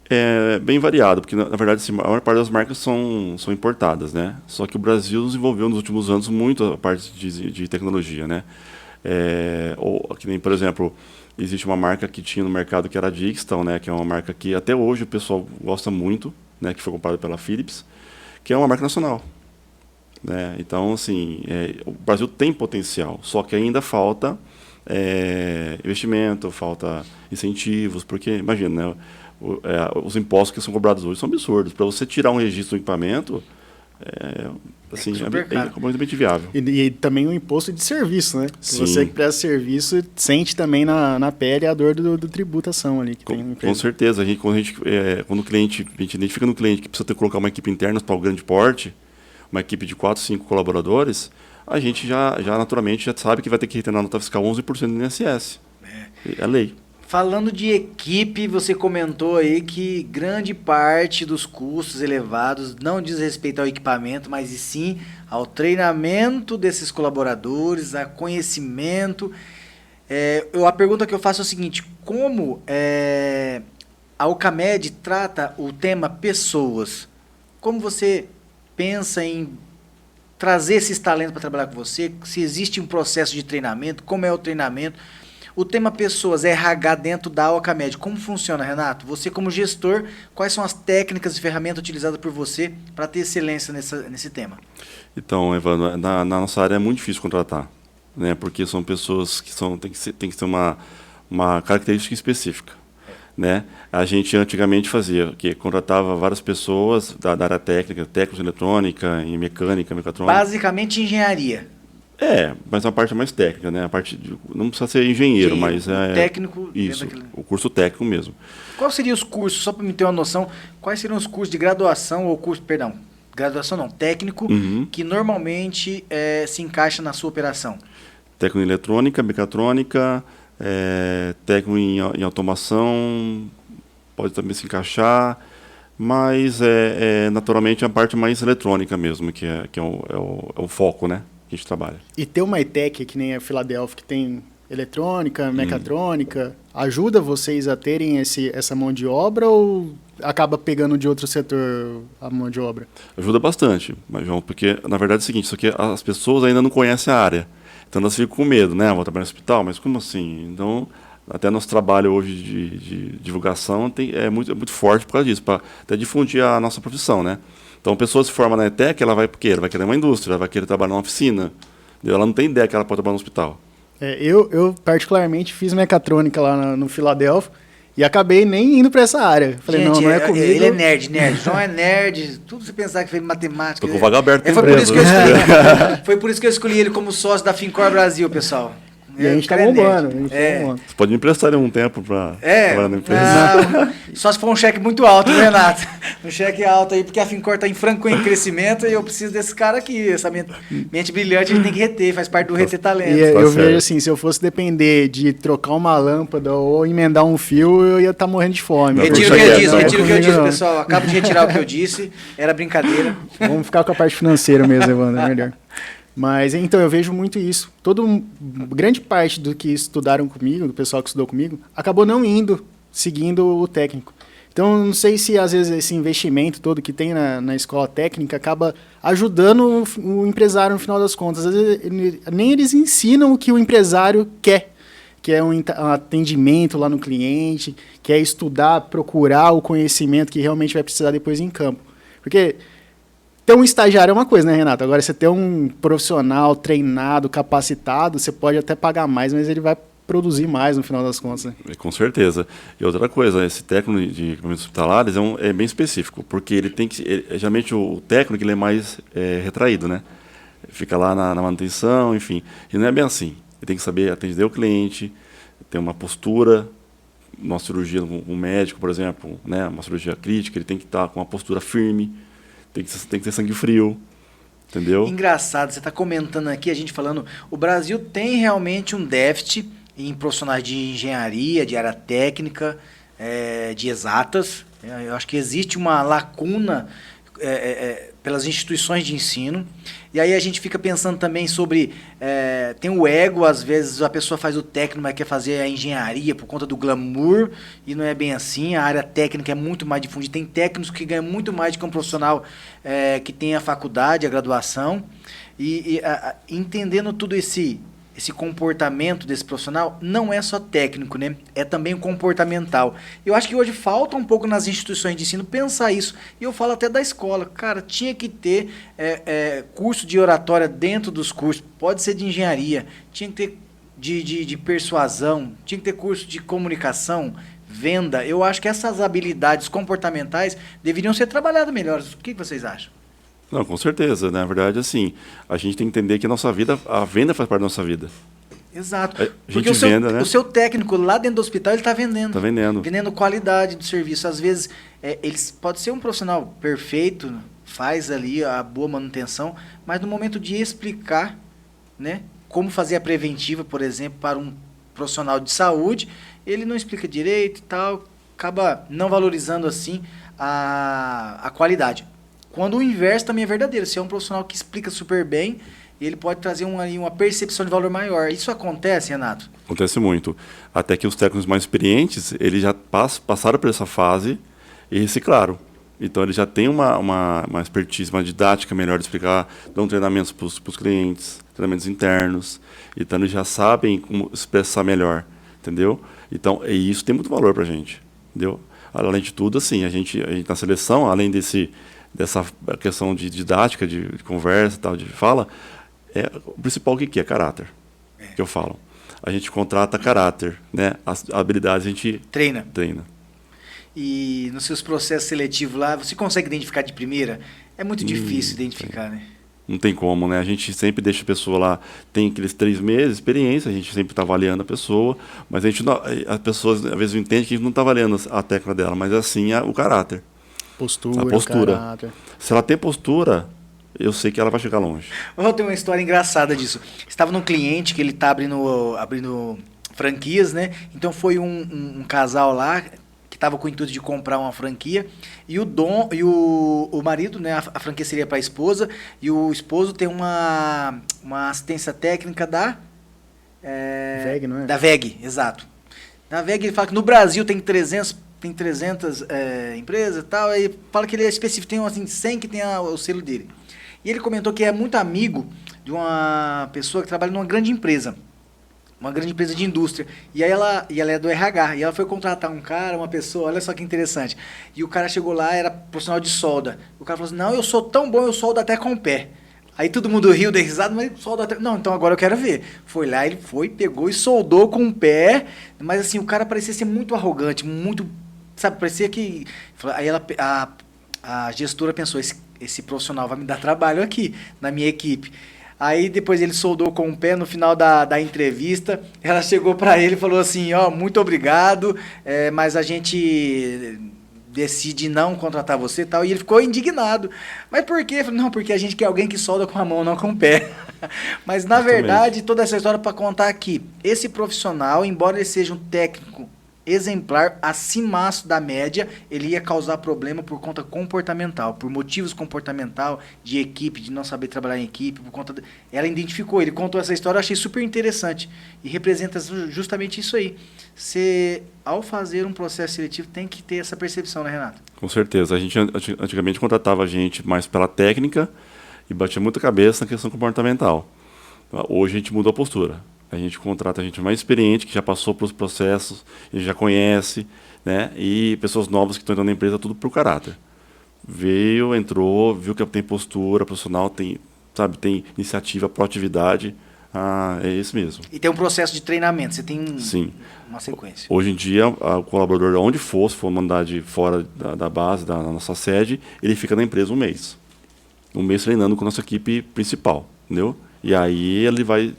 É bem variado, porque na verdade a maior parte das marcas são importadas, né? Só que o Brasil desenvolveu nos últimos anos muito a parte de tecnologia, né? Ou que nem, por exemplo, existe uma marca que tinha no mercado que era a Dixtal, né? Que é uma marca que até hoje o pessoal gosta muito, né? Que foi comprada pela Philips, que é uma marca nacional. Né? Então, assim, o Brasil tem potencial, só que ainda falta investimento, falta incentivos, porque, imagina, né, os impostos que são cobrados hoje são absurdos. Para você tirar um registro do equipamento, assim, é completamente viável. E também o imposto de serviço, né? Sim. Você que presta serviço sente também na pele a dor do tributação ali. Que tem com certeza. Quando o cliente, a gente identifica no cliente que precisa ter que colocar uma equipe interna para o grande porte, uma equipe de 4, 5 colaboradores, a gente já naturalmente já sabe que vai ter que reter na nota fiscal 11% do INSS. É lei. Falando de equipe, você comentou aí que grande parte dos custos elevados não diz respeito ao equipamento, mas e sim ao treinamento desses colaboradores, a conhecimento. A pergunta que eu faço é o seguinte: como a Ocamed trata o tema pessoas? Como você pensa em trazer esses talentos para trabalhar com você? Se existe um processo de treinamento, como é o treinamento? O tema pessoas, RH dentro da Ocamed, como funciona, Renato? Você como gestor, quais são as técnicas e ferramentas utilizadas por você para ter excelência nesse tema? Então, Evandro, na nossa área é muito difícil contratar, né? Porque são pessoas que tem que ter uma característica específica. Né? A gente antigamente fazia que contratava várias pessoas da área técnica, técnicos de eletrônica, em mecânica, mecatrônica. Basicamente engenharia. Mas uma parte mais técnica, né? A parte não precisa ser engenheiro, mas técnico. Isso, o curso técnico mesmo. Quais seriam os cursos, só para me ter uma noção, quais seriam os cursos de graduação ou graduação não, técnico, que normalmente se encaixa na sua operação? Técnico em eletrônica, mecatrônica, técnico em automação, pode também se encaixar, mas naturalmente a parte mais eletrônica mesmo, que é o foco, né, que a gente trabalha. E ter uma ETEC, que nem a Filadélfia, que tem eletrônica, mecatrônica, ajuda vocês a terem essa mão de obra ou acaba pegando de outro setor a mão de obra? Ajuda bastante, mas, João, porque na verdade é o seguinte, isso aqui, as pessoas ainda não conhecem a área. Então elas ficam com medo, né? Vou trabalhar no hospital, mas como assim? Então, até nosso trabalho hoje de divulgação é muito forte por causa disso, para até difundir a nossa profissão, né? Então, a pessoa se forma na ETEC, ela vai por quê? Ela vai querer uma indústria, ela vai querer trabalhar numa oficina. Ela não tem ideia que ela pode trabalhar no hospital. Eu particularmente fiz mecatrônica lá no Filadélfia e acabei nem indo para essa área. Falei, gente, não é comigo. Ele é nerd. João é nerd, tudo você pensar que fez matemática. Tô com o vaga aberto. Foi por isso que eu escolhi ele como sócio da Fincor Brasil, pessoal. E a gente tá bombando. Você pode me emprestar um tempo para trabalhar na empresa. Só se for um cheque muito alto, né, Renato? Um cheque alto aí, porque a Fincor está em franco crescimento e eu preciso desse cara aqui. Essa mente brilhante ele tem que reter, faz parte do reter talento. E eu vejo assim, se eu fosse depender de trocar uma lâmpada ou emendar um fio, eu ia estar morrendo de fome. Retiro o que eu disse, pessoal. Acabo de retirar o que eu disse. Era brincadeira. Vamos ficar com a parte financeira mesmo, Evandro, é melhor. Mas, então, eu vejo muito isso. Grande parte do que estudaram comigo, do pessoal que estudou comigo, acabou não indo, seguindo o técnico. Então, não sei se, às vezes, esse investimento todo que tem na escola técnica acaba ajudando o empresário no final das contas. Às vezes, nem eles ensinam o que o empresário quer, que é um atendimento lá no cliente, que é estudar, procurar o conhecimento que realmente vai precisar depois em campo. Porque ter um estagiário é uma coisa, né, Renato? Agora, você ter um profissional treinado, capacitado, você pode até pagar mais, mas ele vai produzir mais no final das contas, né? Com certeza. E outra coisa, esse técnico de equipamentos hospitalares é bem específico, porque ele tem que... geralmente o técnico ele é mais retraído, né? Fica lá na manutenção, enfim. E não é bem assim. Ele tem que saber atender o cliente, ter uma postura, uma cirurgia com um médico, por exemplo, né? Uma cirurgia crítica, ele tem que estar com uma postura firme, tem que ter sangue frio, entendeu? Engraçado, você está comentando aqui, a gente falando, o Brasil tem realmente um déficit em profissionais de engenharia, de área técnica, de exatas. Eu acho que existe uma lacuna pelas instituições de ensino. E aí a gente fica pensando também sobre... tem o ego, às vezes a pessoa faz o técnico, mas quer fazer a engenharia por conta do glamour, e não é bem assim. A área técnica é muito mais difundida. Tem técnicos que ganham muito mais do que um profissional que tem a faculdade, a graduação. Entendendo tudo esse comportamento desse profissional, não é só técnico, né? É também comportamental. Eu acho que hoje falta um pouco nas instituições de ensino pensar isso. E eu falo até da escola. Cara, tinha que ter curso de oratória dentro dos cursos. Pode ser de engenharia. Tinha que ter de persuasão. Tinha que ter curso de comunicação, venda. Eu acho que essas habilidades comportamentais deveriam ser trabalhadas melhor. O que vocês acham? Não, com certeza. Na verdade, assim, a gente tem que entender que a nossa vida, a venda faz parte da nossa vida. Exato. A Porque gente venda, né? o seu técnico lá dentro do hospital, ele está vendendo. Está vendendo. Vendendo qualidade do serviço. Às vezes, ele pode ser um profissional perfeito, faz ali a boa manutenção, mas no momento de explicar, né, como fazer a preventiva, por exemplo, para um profissional de saúde, ele não explica direito e tal, acaba não valorizando assim a qualidade. Quando o inverso também é verdadeiro. Se é um profissional que explica super bem, ele pode trazer uma percepção de valor maior. Isso acontece, Renato? Acontece muito. Até que os técnicos mais experientes, eles já passaram por essa fase e reciclaram. Então, eles já têm uma expertise, uma didática melhor de explicar, dão treinamentos para os clientes, treinamentos internos. Então, eles já sabem como expressar melhor, entendeu? Então, e isso tem muito valor para a gente, entendeu? Além de tudo, assim, a gente na seleção, além dessa questão de didática, de conversa, tal, de fala, o principal que é caráter, que eu falo. A gente contrata caráter, né? As habilidades a gente treina. E nos seus processos seletivos lá, você consegue identificar de primeira? É muito difícil identificar, né? Não tem como, né? A gente sempre deixa a pessoa lá, tem aqueles 3 meses de experiência, a gente sempre está avaliando a pessoa, mas as pessoas às vezes não entendem que a gente não está avaliando a técnica dela, mas assim o caráter. Postura, a postura. Caráter. Se ela tem postura, eu sei que ela vai chegar longe. Eu tenho uma história engraçada disso. Estava num cliente que ele está abrindo franquias, né? Então foi um casal lá que estava com o intuito de comprar uma franquia e o marido, né? A franquia seria para a esposa e o esposo tem uma assistência técnica da VEG, não é? Da VEG, exato. Na VEG ele fala que no Brasil tem 300 empresas e tal, aí fala que ele é específico, tem assim 100 que tem o selo dele. E ele comentou que é muito amigo de uma pessoa que trabalha numa grande empresa de indústria. E aí ela é do RH, e ela foi contratar um cara, uma pessoa, olha só que interessante. E o cara chegou lá, era profissional de solda. O cara falou assim, não, eu sou tão bom, eu soldo até com o pé. Aí todo mundo riu, deu risada, mas solda até... Não, então agora eu quero ver. Foi lá, ele pegou e soldou com o pé, mas assim, o cara parecia ser muito arrogante, muito... Sabe, parecia que... Aí a gestora pensou, esse profissional vai me dar trabalho aqui, na minha equipe. Aí depois ele soldou com o pé no final da entrevista. Ela chegou para ele e falou assim, muito obrigado, mas a gente decide não contratar você e tal. E ele ficou indignado. Mas por quê? Falei, não, porque a gente quer alguém que solda com a mão, não com o pé. Mas na verdade, toda essa história para contar aqui, esse profissional, embora ele seja um técnico exemplar, acimaço da média, ele ia causar problema por conta comportamental, por motivos comportamental, de equipe, de não saber trabalhar em equipe, por conta ela identificou, ele contou essa história, eu achei super interessante, e representa justamente isso aí. Você, ao fazer um processo seletivo, tem que ter essa percepção, né, Renato? Com certeza, a gente antigamente contratava a gente mais pela técnica e batia muita cabeça na questão comportamental. Hoje a gente mudou a postura. A gente contrata a gente mais experiente, que já passou pelos processos, e já conhece, né? E pessoas novas que estão entrando na empresa, tudo por caráter. Veio, entrou, viu que tem postura profissional, tem, sabe, tem iniciativa, proatividade. Ah, é isso mesmo. E tem um processo de treinamento, você tem Sim. uma sequência. Hoje em dia, o colaborador, onde for, se for mandar de fora da base, da nossa sede, ele fica na empresa um mês. Um mês treinando com a nossa equipe principal, entendeu? E aí ele vai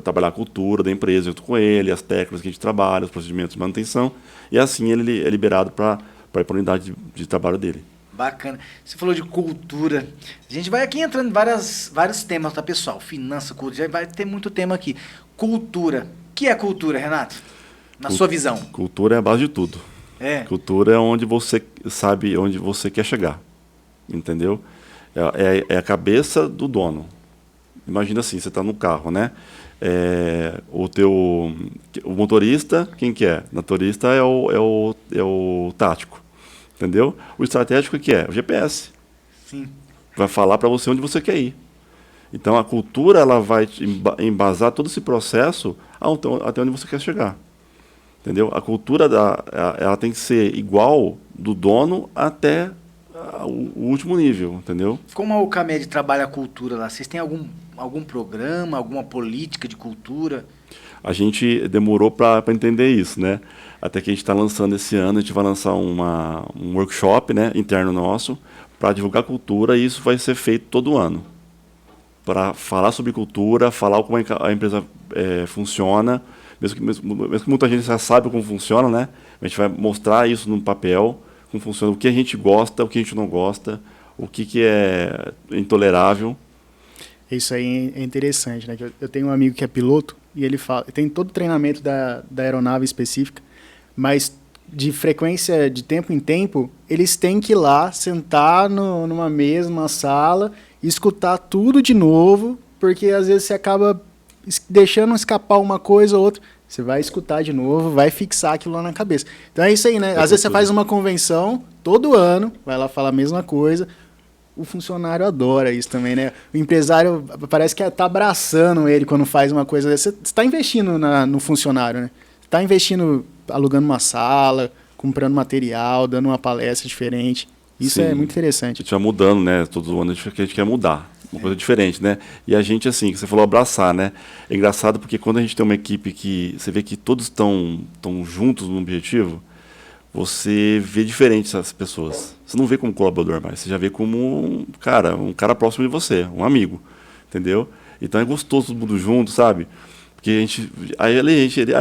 trabalhar a cultura da empresa junto com ele, as técnicas que a gente trabalha, os procedimentos de manutenção, e assim ele é liberado para ir para a unidade de trabalho dele. Bacana. Você falou de cultura. A gente vai aqui entrando em vários temas, tá, pessoal? Finança, cultura, já vai ter muito tema aqui. Cultura. O que é cultura, Renato? Na sua visão. Cultura é a base de tudo. É. Cultura é onde você sabe onde você quer chegar. Entendeu? É a cabeça do dono. Imagina assim, você está no carro, né? O motorista, quem que é? O motorista é o tático. Entendeu? O estratégico que é? O GPS. Sim. Vai falar para você onde você quer ir. Então a cultura ela vai embasar todo esse processo até onde você quer chegar. Entendeu? A cultura ela tem que ser igual do dono até o último nível, entendeu? Como a Ucamed trabalha a cultura lá? Vocês têm algum programa, alguma política de cultura? A gente demorou para entender isso, né? Até que a gente está lançando esse ano, a gente vai lançar um workshop, né, interno nosso para divulgar cultura, e isso vai ser feito todo ano. Para falar sobre cultura, falar como a empresa funciona, mesmo que muita gente já sabe como funciona, né? A gente vai mostrar isso no papel, como funciona, o que a gente gosta, o que a gente não gosta, o que é intolerável. Isso aí é interessante, né? Eu tenho um amigo que é piloto e ele fala, tem todo o treinamento da aeronave específica, mas de frequência, de tempo em tempo, eles têm que ir lá, sentar numa mesa, numa sala, e escutar tudo de novo, porque às vezes você acaba deixando escapar uma coisa ou outra, você vai escutar de novo, vai fixar aquilo lá na cabeça. Então é isso aí, né? Às vezes você faz uma convenção, todo ano, vai lá falar a mesma coisa, o funcionário adora isso também, né? O empresário parece que tá abraçando ele quando faz uma coisa dessa. Você está investindo no funcionário, né? Você está investindo, alugando uma sala, comprando material, dando uma palestra diferente. Isso Sim. é muito interessante. A gente vai mudando, né? Todo ano a gente quer mudar. Uma coisa diferente, né? E a gente, assim, que você falou abraçar, né? É engraçado porque quando a gente tem uma equipe que você vê que todos estão juntos no objetivo, você vê diferente essas pessoas. Você não vê como colaborador mais, você já vê como um cara próximo de você, um amigo, entendeu? Então é gostoso todo mundo junto, sabe? Porque aí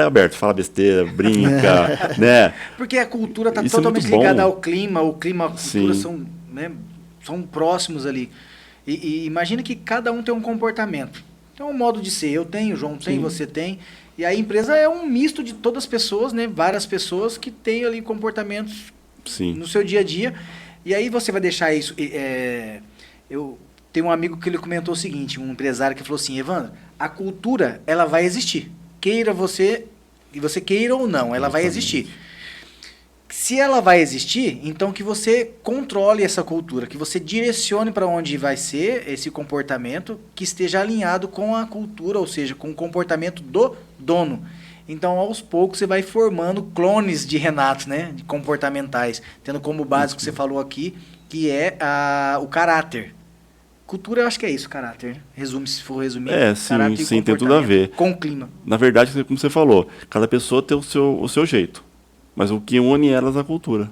Alberto, fala besteira, brinca, né? Porque a cultura está Isso é totalmente muito bom. ligada ao clima, o clima e a cultura Sim. são, né, são próximos ali. E imagina que cada um tem um comportamento. Tem um modo de ser, eu tenho, o João tem, Sim. você tem. E a empresa é um misto de todas as pessoas, né? Várias pessoas que têm ali comportamentos Sim. no seu dia a dia. E aí você vai deixar isso... eu tenho um amigo que ele comentou o seguinte, um empresário que falou assim, Evandro, a cultura, ela vai existir. Queira você, e você queira ou não, ela vai existir. Se ela vai existir, então que você controle essa cultura, que você direcione para onde vai ser esse comportamento, que esteja alinhado com a cultura, ou seja, com o comportamento do dono. Então, aos poucos, você vai formando clones de Renato, né? De comportamentais, tendo como base que você falou aqui, que é o caráter. Cultura, eu acho que é isso, caráter. Resume, se for resumir. Caráter sim, tem tudo a ver. Com o clima. Na verdade, como você falou, cada pessoa tem o seu jeito. Mas o que une elas é a cultura.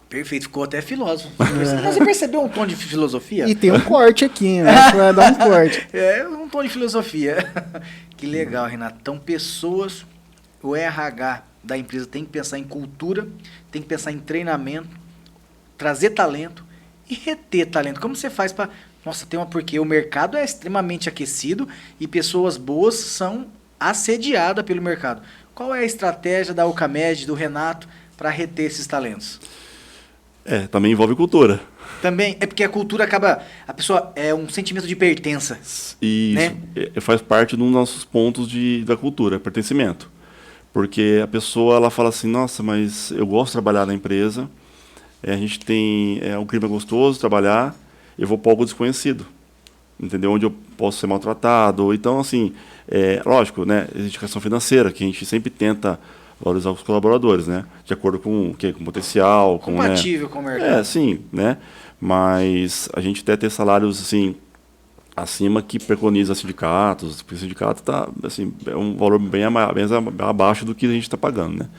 Perfeito, ficou até filósofo. Você percebeu um tom de filosofia? E tem um corte aqui, né? Vai dar um corte. É, um tom de filosofia. Que legal, Renato. Então, pessoas, o RH da empresa tem que pensar em cultura, tem que pensar em treinamento, trazer talento e reter talento. Como você faz para... Nossa, porque o mercado é extremamente aquecido e pessoas boas são assediadas pelo mercado. Qual é a estratégia da Ucamed, do Renato, para reter esses talentos? Também envolve cultura. Também, é porque a cultura acaba... A pessoa é um sentimento de pertença. E né? isso faz parte dos nossos pontos da cultura, pertencimento. Porque a pessoa ela fala assim, nossa, mas eu gosto de trabalhar na empresa, a gente tem um clima gostoso de trabalhar, eu vou para algo desconhecido. Entendeu? Onde eu posso ser maltratado. Então, assim, lógico, né? Existe questão financeira, que a gente sempre tenta valorizar os colaboradores, né? De acordo com o quê? Com potencial, com, né? Compatível com o mercado. Sim, né? Mas a gente deve ter salários, assim, acima que preconiza sindicatos, porque o sindicato tá, assim, é um valor bem abaixo do que a gente está pagando, né?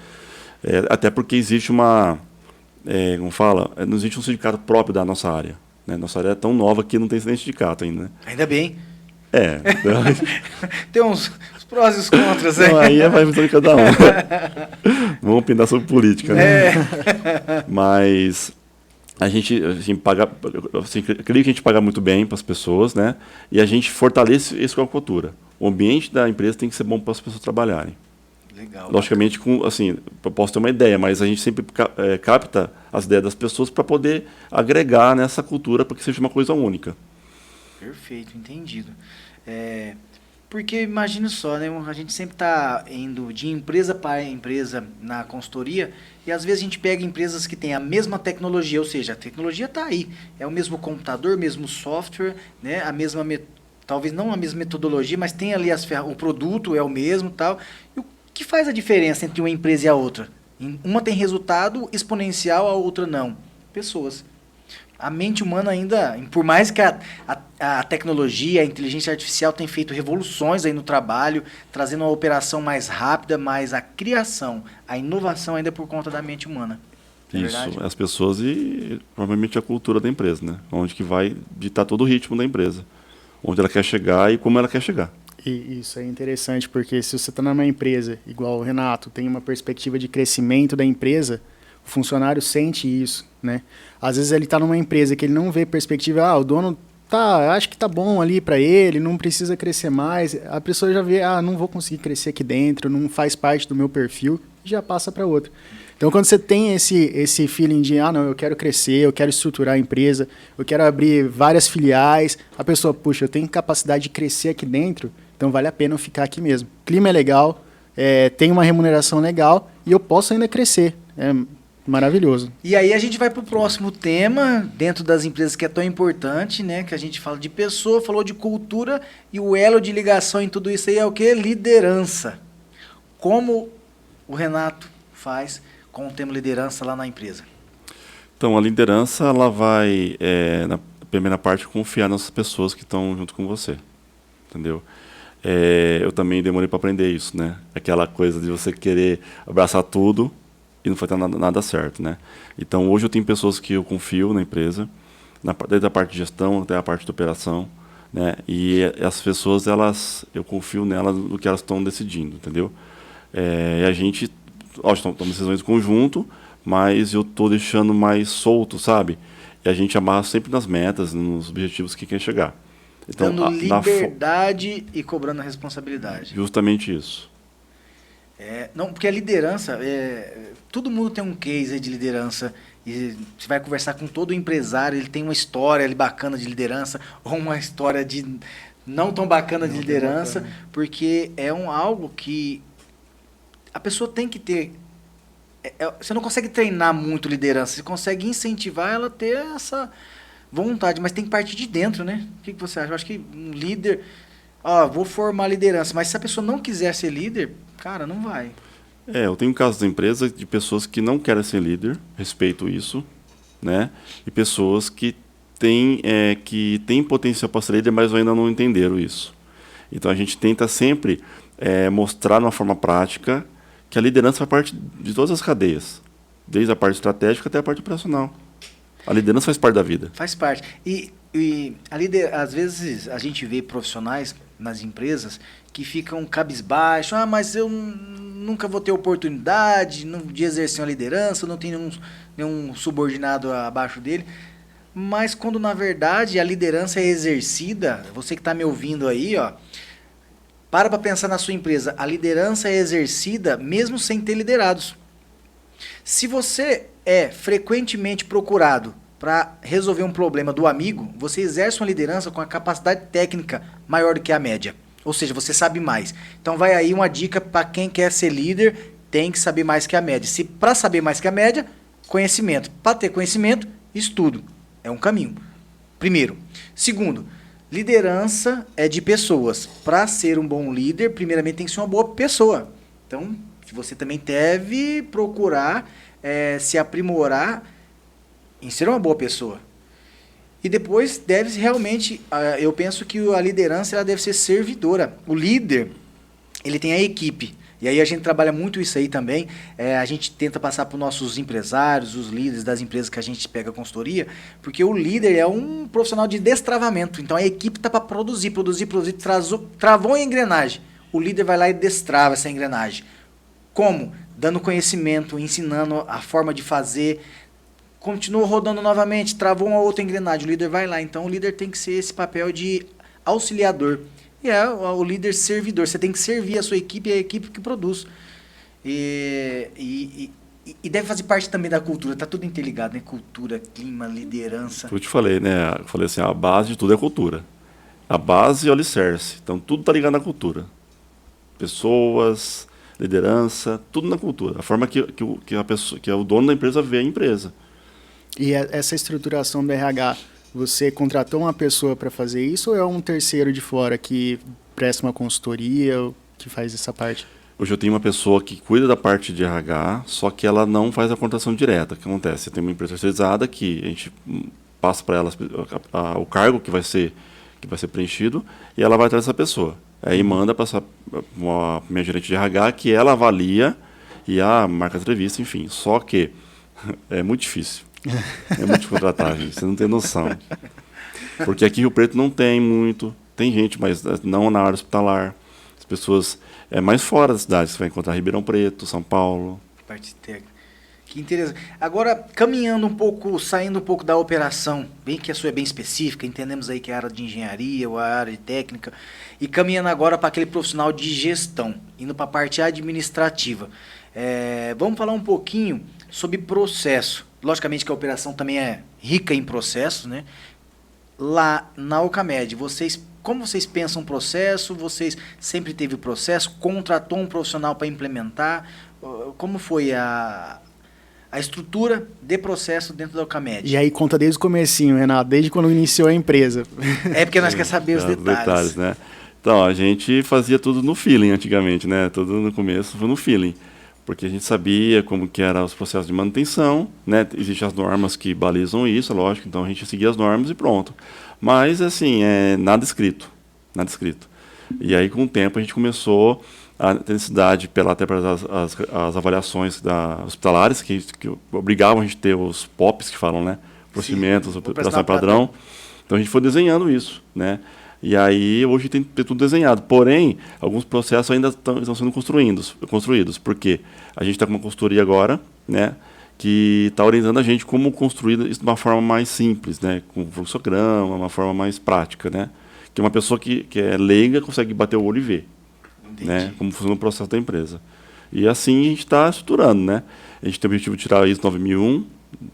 Até porque existe como fala, não existe um sindicato próprio da nossa área, né? Nossa área é tão nova que não tem nem sindicato ainda, né? Ainda bem. Então, Tem uns prós e os contras, né? não, aí vai de cada um. Vamos opinar sobre política, né? Mas a gente, assim, paga, assim, acredito que a gente paga muito bem para as pessoas, né? E a gente fortalece isso com a cultura. O ambiente da empresa tem que ser bom para as pessoas trabalharem. Legal. Logicamente, assim, eu posso ter uma ideia, mas a gente sempre capta as ideias das pessoas para poder agregar nessa cultura para que seja uma coisa única. Perfeito, entendido. Porque imagina só, né? A gente sempre está indo de empresa para empresa na consultoria e às vezes a gente pega empresas que têm a mesma tecnologia, ou seja, a tecnologia está aí. É o mesmo computador, mesmo software, né? A mesma talvez não a mesma metodologia, mas tem ali o produto é o mesmo, tal. E o que faz a diferença entre uma empresa e a outra? Uma tem resultado exponencial, a outra não. Pessoas. A mente humana ainda, por mais que a tecnologia, a inteligência artificial tem feito revoluções aí no trabalho, trazendo uma operação mais rápida, mas a criação, a inovação ainda é por conta da mente humana. É Isso, verdade? as pessoas e provavelmente a cultura da empresa, né? Onde que vai ditar todo o ritmo da empresa. Onde ela quer chegar e como ela quer chegar. E isso é interessante, porque se você está numa empresa, igual o Renato, tem uma perspectiva de crescimento da empresa, o funcionário sente isso, né? Às vezes ele está numa empresa que ele não vê perspectiva, o dono acho que tá bom ali para ele, não precisa crescer mais. A pessoa já vê, não vou conseguir crescer aqui dentro, não faz parte do meu perfil, e já passa para outro. Então, quando você tem esse feeling de, não, eu quero crescer, eu quero estruturar a empresa, eu quero abrir várias filiais, a pessoa, puxa, eu tenho capacidade de crescer aqui dentro, então vale a pena eu ficar aqui mesmo. O clima é legal, tem uma remuneração legal e eu posso ainda crescer. É maravilhoso. E aí a gente vai para o próximo tema, dentro das empresas que é tão importante, né? Que a gente fala de pessoa, falou de cultura e o elo de ligação em tudo isso aí é o quê? Liderança. Como o Renato faz com o tema liderança lá na empresa? Então, a liderança, ela vai, na primeira parte, confiar nas pessoas que estão junto com você. Entendeu? Eu também demorei para aprender isso, né? Aquela coisa de você querer abraçar tudo e não foi nada certo, né? Então, hoje eu tenho pessoas que eu confio na empresa, desde a parte de gestão até a parte de operação, né? E as pessoas, eu confio nelas no que elas estão decidindo, entendeu? E a gente, tomamos decisões em conjunto, mas eu estou deixando mais solto, sabe? E a gente amarra sempre nas metas, nos objetivos que quer chegar. Então, dando liberdade e cobrando a responsabilidade. Justamente isso. Não, porque a liderança, todo mundo tem um case aí de liderança, e você vai conversar com todo empresário, ele tem uma história ali bacana de liderança, ou uma história de não tão bacana de liderança, porque é algo que a pessoa tem que ter. Você não consegue treinar muito liderança, você consegue incentivar ela a ter essa vontade, mas tem que partir de dentro, né? O que você acha? Eu acho que um líder, vou formar liderança, mas se a pessoa não quiser ser líder, cara, não vai. Eu tenho casos da empresa de pessoas que não querem ser líder, respeito isso, né? E pessoas que têm potencial para ser líder, mas ainda não entenderam isso. Então a gente tenta sempre mostrar de uma forma prática que a liderança faz parte de todas as cadeias, desde a parte estratégica até a parte operacional. A liderança faz parte da vida. Faz parte. E às vezes a gente vê profissionais nas empresas que ficam cabisbaixo, mas eu nunca vou ter oportunidade de exercer uma liderança, não tenho nenhum subordinado abaixo dele. Mas quando na verdade a liderança é exercida, você que está me ouvindo aí, para pensar na sua empresa, a liderança é exercida mesmo sem ter liderados. Se você é frequentemente procurado para resolver um problema do amigo, você exerce uma liderança com a capacidade técnica maior do que a média. Ou seja, você sabe mais. Então vai aí uma dica para quem quer ser líder, tem que saber mais que a média. Se para saber mais que a média, conhecimento. Para ter conhecimento, estudo. É um caminho. Primeiro. Segundo, liderança é de pessoas. Para ser um bom líder, primeiramente tem que ser uma boa pessoa. Então, que você também deve procurar se aprimorar em ser uma boa pessoa. E depois deve realmente, eu penso que a liderança ela deve ser servidora. O líder, ele tem a equipe. E aí a gente trabalha muito isso aí também. A gente tenta passar para os nossos empresários, os líderes das empresas que a gente pega a consultoria, porque o líder é um profissional de destravamento. Então a equipe está para produzir, travou a engrenagem. O líder vai lá e destrava essa engrenagem. Como? Dando conhecimento, ensinando a forma de fazer. Continua rodando novamente, travou uma outra engrenagem, o líder vai lá. Então o líder tem que ser esse papel de auxiliador. E o líder servidor. Você tem que servir a sua equipe e a equipe que produz. E deve fazer parte também da cultura. Está tudo interligado, né? Cultura, clima, liderança. Eu te falei, né? Eu falei assim, a base de tudo é cultura. A base é o alicerce. Então tudo está ligado na cultura. Pessoas, liderança, tudo na cultura. A forma que a pessoa, que o dono da empresa vê a empresa. E essa estruturação do RH, você contratou uma pessoa para fazer isso ou é um terceiro de fora que presta uma consultoria ou que faz essa parte? Hoje eu tenho uma pessoa que cuida da parte de RH, só que ela não faz a contratação direta. O que acontece? Tem uma empresa terceirizada que a gente passa para ela o cargo que vai ser preenchido e ela vai atrás dessa pessoa. Aí manda para a minha gerente de RH que ela avalia e marca a entrevista, enfim. Só que é muito difícil. É muito contratar, gente. Você não tem noção. Porque aqui em Rio Preto não tem muito. Tem gente, mas não na área hospitalar. As pessoas... É mais fora da cidade. Você vai encontrar Ribeirão Preto, São Paulo. Parte técnica. Que interessante. Agora, caminhando um pouco, saindo um pouco da operação, bem que a sua é bem específica, entendemos aí que é a área de engenharia ou a área de técnica, e caminhando agora para aquele profissional de gestão, indo para a parte administrativa. Vamos falar um pouquinho sobre processo. Logicamente que a operação também é rica em processos, né? Lá na Ocamed, como vocês pensam o processo? Vocês sempre teve o processo? Contratou um profissional para implementar? Como foi a estrutura de processo dentro da Ocamed? E aí conta desde o comecinho, Renato, desde quando iniciou a empresa. É porque nós queremos saber os detalhes. Né? Então, a gente fazia tudo no feeling antigamente, né? Tudo no começo foi no feeling. Porque a gente sabia como que eram os processos de manutenção, né? Existem as normas que balizam isso, lógico, então a gente seguia as normas e pronto. Mas, assim, nada escrito, nada escrito. E aí, com o tempo, a gente começou a ter necessidade, até pelas as avaliações hospitalares, que obrigavam a gente a ter os POPs, que falam, né? Procedimentos, operação padrão. Então, a gente foi desenhando isso, né? E aí, hoje tem tudo desenhado. Porém, alguns processos ainda estão sendo construídos. Porque a gente está com uma consultoria agora, né, que está orientando a gente como construir isso de uma forma mais simples, né, com fluxograma, uma forma mais prática, né, que uma pessoa que é leiga consegue bater o olho e ver, né, como funciona o processo da empresa. E assim a gente está estruturando, né. A gente tem o objetivo de tirar a ISO 9001,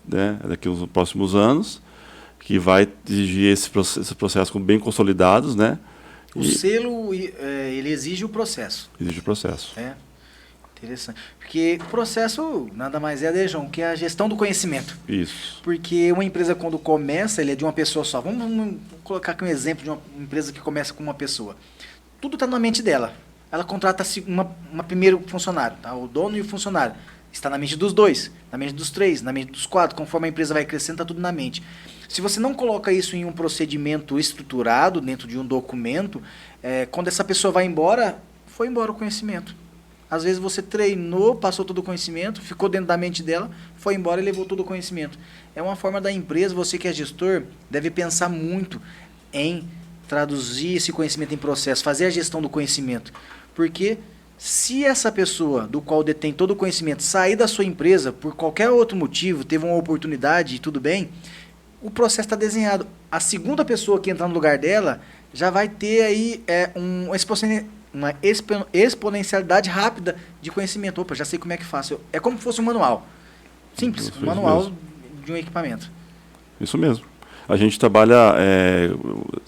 né, daqui nos próximos anos, que vai exigir esses processos bem consolidados, né? O selo, ele exige o processo. Exige o processo. Interessante. Porque o processo nada mais é, João, que a gestão do conhecimento. Isso. Porque uma empresa, quando começa, ele é de uma pessoa só. Vamos colocar aqui um exemplo de uma empresa que começa com uma pessoa. Tudo está na mente dela. Ela contrata uma primeiro funcionário, tá? O dono e o funcionário. Está na mente dos dois, na mente dos três, na mente dos quatro. Conforme a empresa vai crescendo, está tudo na mente. Se você não coloca isso em um procedimento estruturado, dentro de um documento, quando essa pessoa vai embora, foi embora o conhecimento. Às vezes você treinou, passou todo o conhecimento, ficou dentro da mente dela, foi embora e levou todo o conhecimento. É uma forma da empresa, você que é gestor, deve pensar muito em traduzir esse conhecimento em processo, fazer a gestão do conhecimento. Porque se essa pessoa, do qual detém todo o conhecimento, sair da sua empresa por qualquer outro motivo, teve uma oportunidade e tudo bem, o processo está desenhado. A segunda pessoa que entrar no lugar dela já vai ter aí uma exponencialidade rápida de conhecimento. Opa, já sei como é que faço. É como se fosse um manual. Simples, um manual de um equipamento. Isso mesmo. A gente trabalha,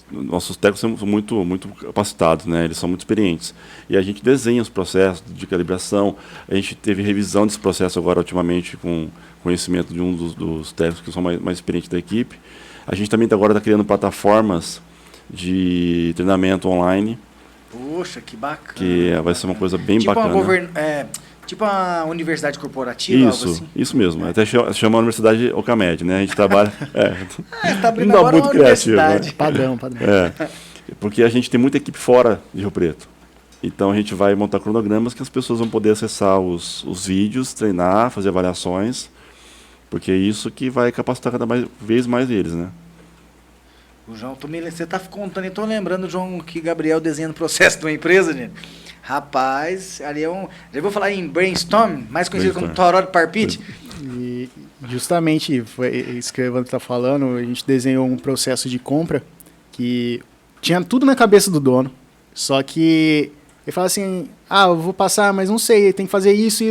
nossos técnicos são muito, muito capacitados, né? Eles são muito experientes. E a gente desenha os processos de calibração. A gente teve revisão desse processo agora, ultimamente, com conhecimento de um dos técnicos que são mais experientes da equipe. A gente também agora está criando plataformas de treinamento online. Poxa, que bacana. Que vai ser uma coisa bem bacana. Tipo uma universidade corporativa, algo assim? Isso mesmo. Até chama a Universidade Ocamed, né? A gente trabalha... Tá abrindo não dá agora muito uma criativo, né? universidade. Padrão. Porque a gente tem muita equipe fora de Rio Preto. Então a gente vai montar cronogramas que as pessoas vão poder acessar os vídeos, treinar, fazer avaliações, porque é isso que vai capacitar cada vez mais eles, né? O João, você tá contando, eu tô lembrando, João, que Gabriel desenhando o processo de uma empresa, gente. Rapaz, ali já vou falar em brainstorm, mais conhecido como Toró de Parpite. E justamente foi isso que o Evandro está falando, a gente desenhou um processo de compra que tinha tudo na cabeça do dono, só que ele fala assim, eu vou passar, mas não sei, tem que fazer isso.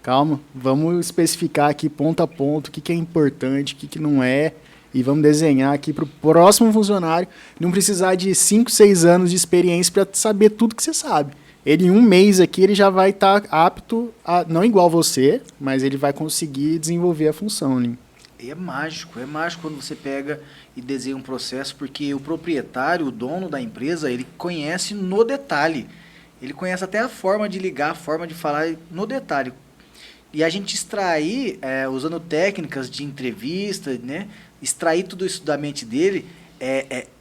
Calma, vamos especificar aqui ponto a ponto o que é importante, o que não é, e vamos desenhar aqui para o próximo funcionário não precisar de 5, 6 anos de experiência para saber tudo que você sabe. Ele, em um mês aqui, ele já vai estar apto, não igual você, mas ele vai conseguir desenvolver a função, né? É mágico quando você pega e desenha um processo, porque o proprietário, o dono da empresa, ele conhece no detalhe. Ele conhece até a forma de ligar, a forma de falar no detalhe. E a gente extrair, usando técnicas de entrevista, né? Extrair tudo isso da mente dele,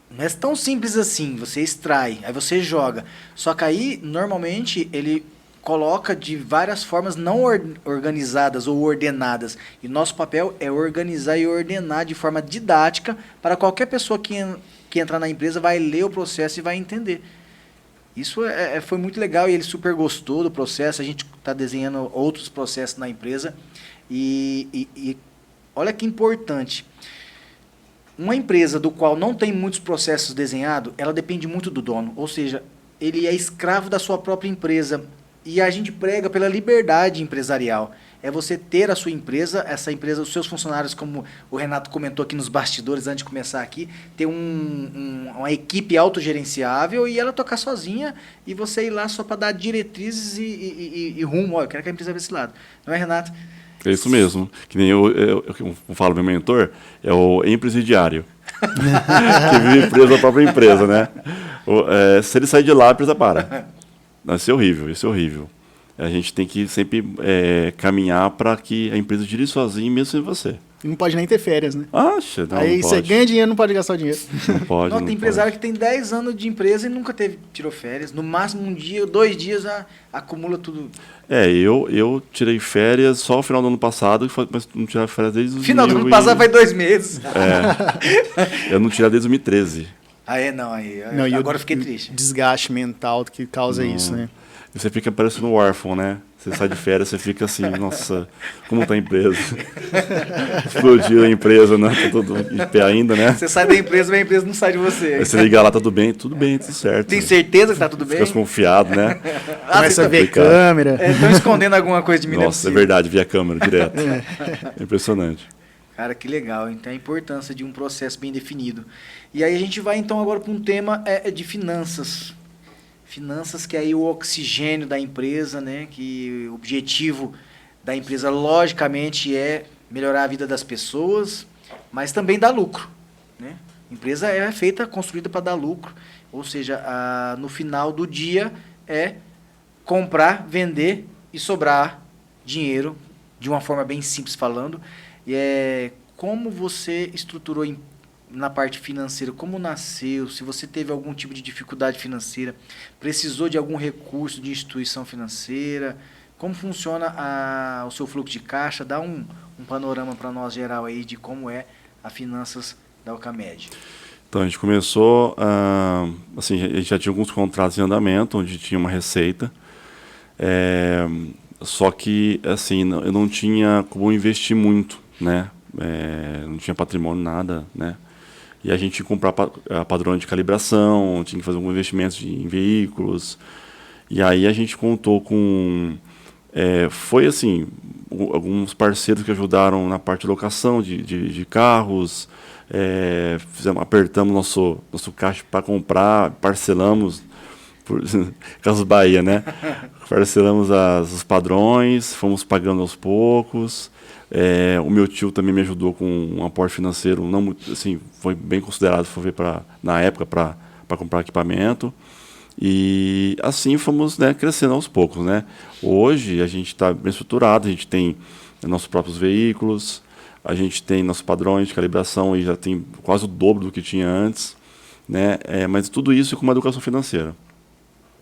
não é tão simples assim. Você extrai, aí você joga. Só que aí, normalmente, ele coloca de várias formas não organizadas ou ordenadas. E nosso papel é organizar e ordenar de forma didática para qualquer pessoa que entrar na empresa vai ler o processo e vai entender. Isso foi muito legal e ele super gostou do processo. A gente está desenhando outros processos na empresa. E olha que importante. Uma empresa do qual não tem muitos processos desenhados, ela depende muito do dono. Ou seja, ele é escravo da sua própria empresa. E a gente prega pela liberdade empresarial. É você ter a sua empresa, essa empresa, os seus funcionários, como o Renato comentou aqui nos bastidores antes de começar aqui, ter uma equipe autogerenciável e ela tocar sozinha e você ir lá só para dar diretrizes e rumo. Olha, eu quero que a empresa vá desse lado. Não é, Renato? É isso mesmo. Que nem eu falo, meu mentor, é o empresidiário. Que vive preso à própria empresa, né? Se ele sair de lá, a empresa para. Isso é horrível. A gente tem que sempre caminhar para que a empresa gire sozinha, mesmo sem você. E não pode nem ter férias, né? Acha, não, aí não você pode. ganha dinheiro, não pode gastar o dinheiro. Não pode. Tem empresário que tem 10 anos de empresa e nunca tirou férias. No máximo um dia, 2 dias, acumula tudo. Eu tirei férias só no final do ano passado, mas não tirei férias desde... Final do ano passado vai 2 meses. Eu não tirei desde 2013. Agora eu fiquei triste. Desgaste mental que causa isso, né? Você fica parecendo um órfão, né? Você sai de férias, você fica assim, nossa, como tá a empresa? Explodiu a empresa, né? Tá tudo em pé ainda, né? Você sai da empresa, mas a empresa não sai de você. Aí você liga lá, tudo bem, tudo certo. Tem certeza que tá tudo bem? Fica desconfiado, né? Começa a ver câmera. Estão escondendo alguma coisa de mim. Nossa, é verdade, via câmera, direto. É impressionante. Cara, que legal. Então, a importância de um processo bem definido. E aí a gente vai, então, agora para um tema de finanças. Finanças, que é aí o oxigênio da empresa, né? Que o objetivo da empresa, logicamente, é melhorar a vida das pessoas, mas também dar lucro, né? A empresa é construída para dar lucro. Ou seja, no final do dia é comprar, vender e sobrar dinheiro, de uma forma bem simples falando. E como você estruturou na parte financeira, como nasceu, se você teve algum tipo de dificuldade financeira, precisou de algum recurso de instituição financeira, como funciona o seu fluxo de caixa, dá um panorama para nós geral aí de como é a finanças da Ocamed. Então, a gente começou, assim, a gente já tinha alguns contratos em andamento, onde tinha uma receita, só que, assim, eu não tinha como investir muito, né? Não tinha patrimônio, nada, né? E a gente tinha que comprar padrões de calibração, tinha que fazer alguns investimentos em veículos. E aí a gente contou com... foi assim, alguns parceiros que ajudaram na parte de locação de carros, apertamos nosso caixa para comprar, parcelamos, Casas Bahia, né? Parcelamos os padrões, fomos pagando aos poucos. O meu tio também me ajudou com um aporte financeiro, não muito, assim, foi bem considerado, na época, para comprar equipamento. E assim fomos, né, crescendo aos poucos, né? Hoje a gente está bem estruturado, a gente tem nossos próprios veículos, a gente tem nossos padrões de calibração e já tem quase o dobro do que tinha antes, né? Mas tudo isso com uma educação financeira,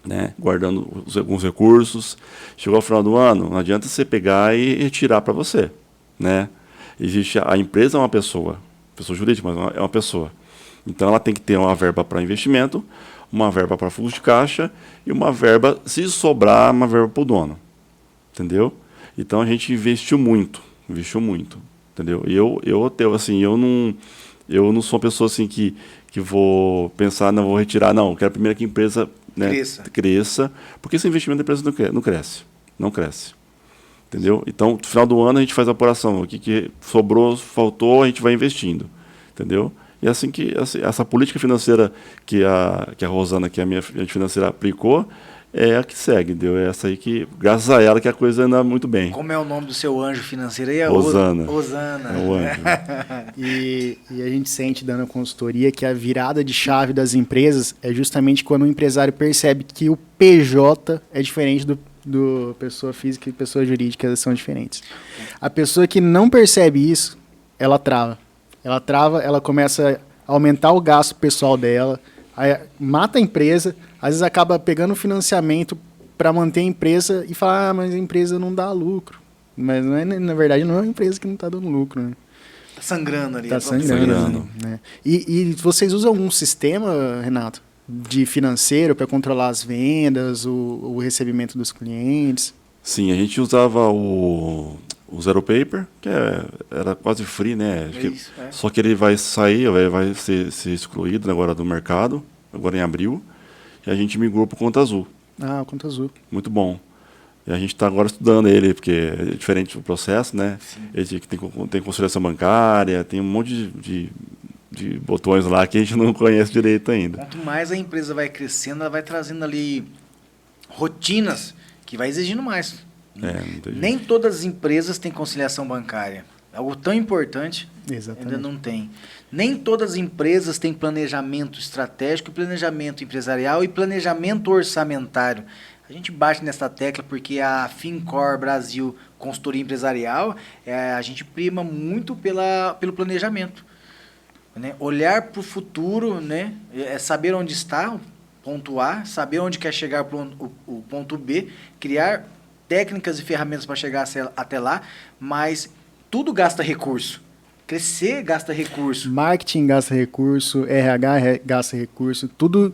né? Guardando alguns recursos. Chegou ao final do ano, não adianta você pegar e retirar para você, né? A empresa é uma pessoa jurídica, mas é uma pessoa. Então ela tem que ter uma verba para investimento, uma verba para fluxo de caixa e uma verba, se sobrar, uma verba para o dono. Entendeu? Então a gente investiu muito, entendeu? E eu não sou uma pessoa assim que vou pensar, não vou retirar, não, quero primeiro que a empresa, né, cresça, porque esse investimento da empresa não cresce. Entendeu? Então, no final do ano a gente faz a apuração, o que sobrou, faltou, a gente vai investindo. Entendeu? E assim essa política financeira que a Rosana, que é a minha agente financeira, aplicou, é a que segue, entendeu? É essa aí que, graças a ela, que a coisa anda muito bem. Como é o nome do seu anjo financeiro aí? Rosana. Rosana. É o anjo. E a gente sente, dando a consultoria, que a virada de chave das empresas é justamente quando o empresário percebe que o PJ é diferente do pessoa física e pessoa jurídica, são diferentes. A pessoa que não percebe isso, ela trava. Ela começa a aumentar o gasto pessoal dela, aí mata a empresa, às vezes acaba pegando financiamento para manter a empresa e fala, mas a empresa não dá lucro. Mas na verdade não é uma empresa que não está dando lucro, né? Tá sangrando ali. Está sangrando. Né? E vocês usam algum sistema, Renato, de financeiro para controlar as vendas, o recebimento dos clientes? Sim, a gente usava o Zero Paper, que era quase free, né? Só que ele vai sair, vai ser excluído agora do mercado, agora em abril, e a gente migrou para o Conta Azul. Ah, o Conta Azul. Muito bom. E a gente está agora estudando ele, porque é diferente do processo, né? Sim. Ele tem conciliação bancária, tem um monte de botões lá que a gente não conhece direito ainda. Quanto mais a empresa vai crescendo, ela vai trazendo ali rotinas que vai exigindo mais. Nem todas as empresas têm conciliação bancária. Algo tão importante. Exatamente. Ainda não tem. Nem todas as empresas têm planejamento estratégico, planejamento empresarial e planejamento orçamentário. A gente bate nessa tecla porque a Fincor Brasil Consultoria Empresarial, a gente prima muito pelo planejamento. Né? Olhar para o futuro, né? Saber onde está, ponto A, saber onde quer chegar o ponto B, criar técnicas e ferramentas para chegar até lá, mas tudo gasta recurso. Crescer gasta recurso. Marketing gasta recurso, RH gasta recurso, tudo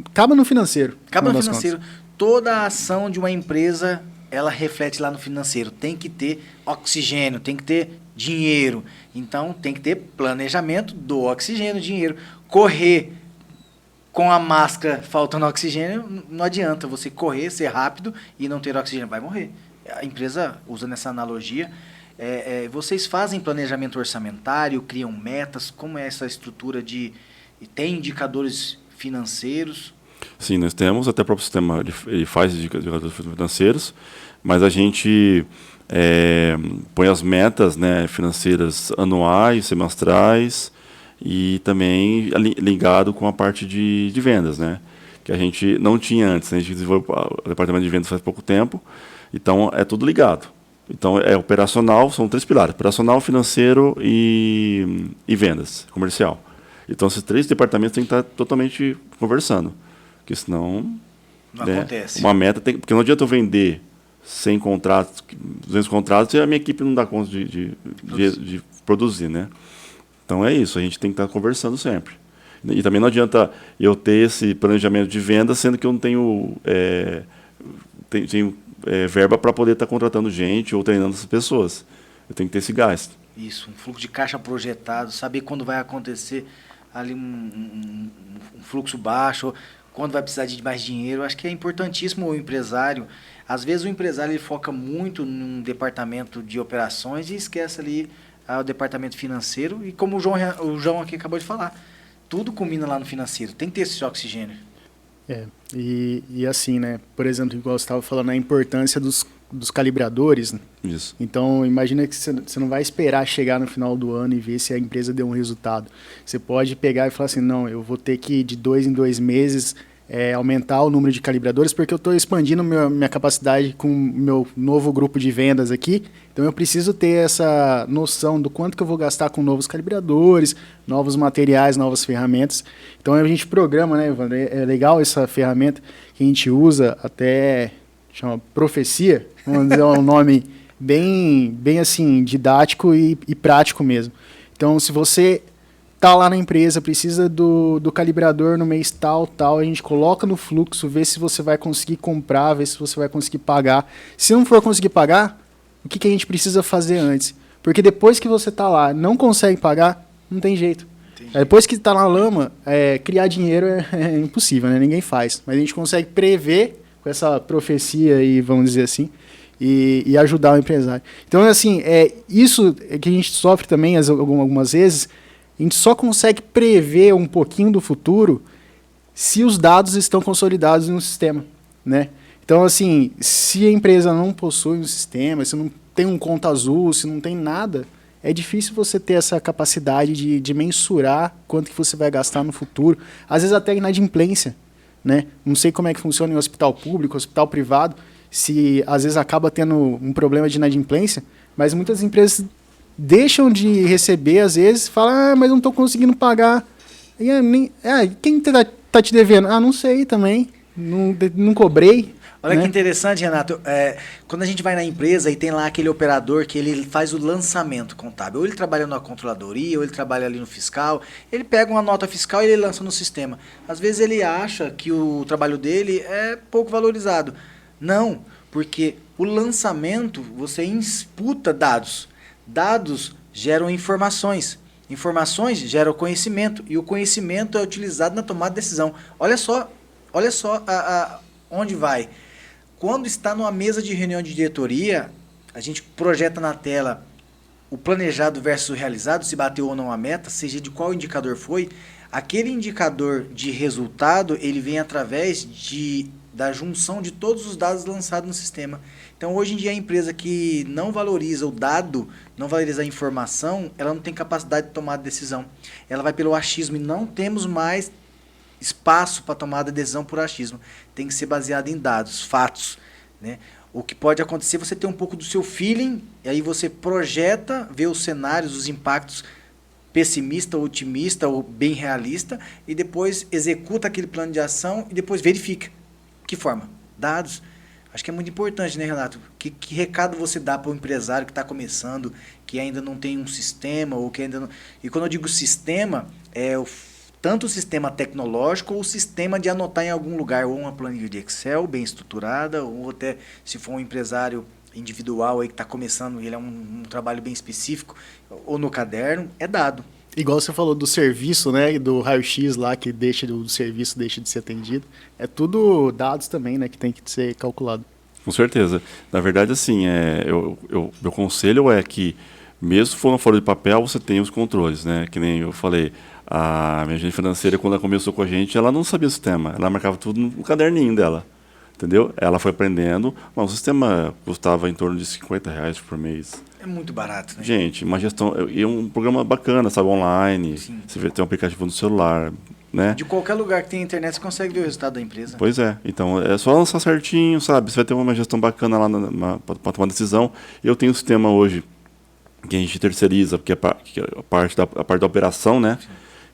acaba no financeiro. Acaba no financeiro. Toda a ação de uma empresa, ela reflete lá no financeiro. Tem que ter oxigênio, tem que ter dinheiro. Então, tem que ter planejamento do oxigênio, dinheiro. Correr com a máscara faltando oxigênio, não adianta você correr, ser rápido e não ter oxigênio, vai morrer. A empresa, usando essa analogia, vocês fazem planejamento orçamentário, criam metas, como é essa estrutura tem indicadores financeiros? Sim, nós temos, até o próprio sistema ele faz indicadores financeiros, mas a gente põe as metas, né, financeiras anuais, semestrais, e também ligado com a parte de vendas, né? Que a gente não tinha antes, né? A gente desenvolveu o departamento de vendas faz pouco tempo, então é tudo ligado. Então é operacional, são 3 pilares, operacional, financeiro e vendas, comercial. Então esses 3 departamentos têm que estar totalmente conversando, porque senão não acontece. Uma meta porque não adianta eu vender 100 contratos, 200 contratos e a minha equipe não dá conta de produzir, né? Então é isso, a gente tem que estar conversando sempre. E também não adianta eu ter esse planejamento de venda, sendo que eu não tenho, verba para poder estar contratando gente ou treinando essas pessoas. Eu tenho que ter esse gasto. Isso, um fluxo de caixa projetado, saber quando vai acontecer ali um fluxo baixo, quando vai precisar de mais dinheiro. Acho que é importantíssimo o empresário. Às vezes o empresário ele foca muito num departamento de operações e esquece ali o departamento financeiro, e como o João aqui acabou de falar, tudo combina lá no financeiro, tem que ter esse oxigênio. E assim, né, por exemplo, igual você estava falando, a importância dos calibradores. Né? Isso. Então, imagina que você não vai esperar chegar no final do ano e ver se a empresa deu um resultado. Você pode pegar e falar assim, não, eu vou ter que de 2 em 2 meses aumentar o número de calibradores, porque eu estou expandindo minha capacidade com o meu novo grupo de vendas aqui. Então eu preciso ter essa noção do quanto que eu vou gastar com novos calibradores, novos materiais, novas ferramentas. Então a gente programa, né, Evandro? É legal essa ferramenta que a gente usa, até chama Profecia, vamos dizer, é um nome bem assim, didático e prático mesmo. Então, se você tá lá na empresa, precisa do calibrador no mês tal, a gente coloca no fluxo, vê se você vai conseguir comprar, vê se você vai conseguir pagar. Se não for conseguir pagar, o que a gente precisa fazer antes? Porque depois que você tá lá, não consegue pagar, não tem jeito. Depois que tá na lama, criar dinheiro é impossível, né? Ninguém faz. Mas a gente consegue prever com essa profecia aí, vamos dizer assim, e ajudar o empresário. Então, assim, isso que a gente sofre também algumas vezes. A gente só consegue prever um pouquinho do futuro se os dados estão consolidados no sistema, né? Então, assim, se a empresa não possui um sistema, se não tem um conta azul, se não tem nada, é difícil você ter essa capacidade de mensurar quanto que você vai gastar no futuro. Às vezes até inadimplência, né? Não sei como é que funciona em hospital público, hospital privado, se às vezes acaba tendo um problema de inadimplência, mas muitas empresas deixam de receber, às vezes, falam, mas não estou conseguindo pagar. Quem tá te devendo? Não sei também, não cobrei. Olha, né? Que interessante, Renato. Quando a gente vai na empresa e tem lá aquele operador que ele faz o lançamento contábil, ou ele trabalha na controladoria, ou ele trabalha ali no fiscal, ele pega uma nota fiscal e ele lança no sistema. Às vezes ele acha que o trabalho dele é pouco valorizado. Não, porque o lançamento, você imputa dados. Dados geram informações. Informações geram conhecimento. E o conhecimento é utilizado na tomada de decisão. Olha só onde vai. Quando está numa mesa de reunião de diretoria, a gente projeta na tela o planejado versus o realizado, se bateu ou não a meta, seja de qual indicador foi. Aquele indicador de resultado, ele vem através da junção de todos os dados lançados no sistema. Então, hoje em dia, a empresa que não valoriza o dado, não valoriza a informação, ela não tem capacidade de tomar decisão. Ela vai pelo achismo e não temos mais espaço para tomada de decisão por achismo. Tem que ser baseado em dados, fatos, né? O que pode acontecer, você ter um pouco do seu feeling, e aí você projeta, vê os cenários, os impactos pessimista, otimista ou bem realista, e depois executa aquele plano de ação e depois verifica. Que forma? Dados. Acho que é muito importante, né, Renato? Que recado você dá para o empresário que está começando, que ainda não tem um sistema, ou que ainda não... E quando eu digo sistema, tanto o sistema tecnológico ou o sistema de anotar em algum lugar, ou uma planilha de Excel bem estruturada, ou até se for um empresário individual aí que está começando, ele é um trabalho bem específico, ou no caderno, é dado. Igual você falou do serviço, né, do raio-x lá, que do serviço deixa de ser atendido. É tudo dados também, né, que tem que ser calculado. Com certeza. Na verdade, assim, meu conselho é que, mesmo se for uma folha de papel, você tem os controles, né? Que nem eu falei, a minha agente financeira, quando ela começou com a gente, ela não sabia o sistema. Ela marcava tudo no caderninho dela, entendeu? Ela foi aprendendo, mas o sistema custava em torno de R$50 por mês. É muito barato, né? Gente, uma gestão, e um programa bacana, sabe, online, Sim. você tem um aplicativo no celular, né? De qualquer lugar que tem internet, você consegue ver o resultado da empresa. Pois é, então é só lançar certinho, sabe? Você vai ter uma gestão bacana lá para tomar decisão. Eu tenho um sistema hoje que a gente terceiriza, porque que é a parte da operação, né? Sim.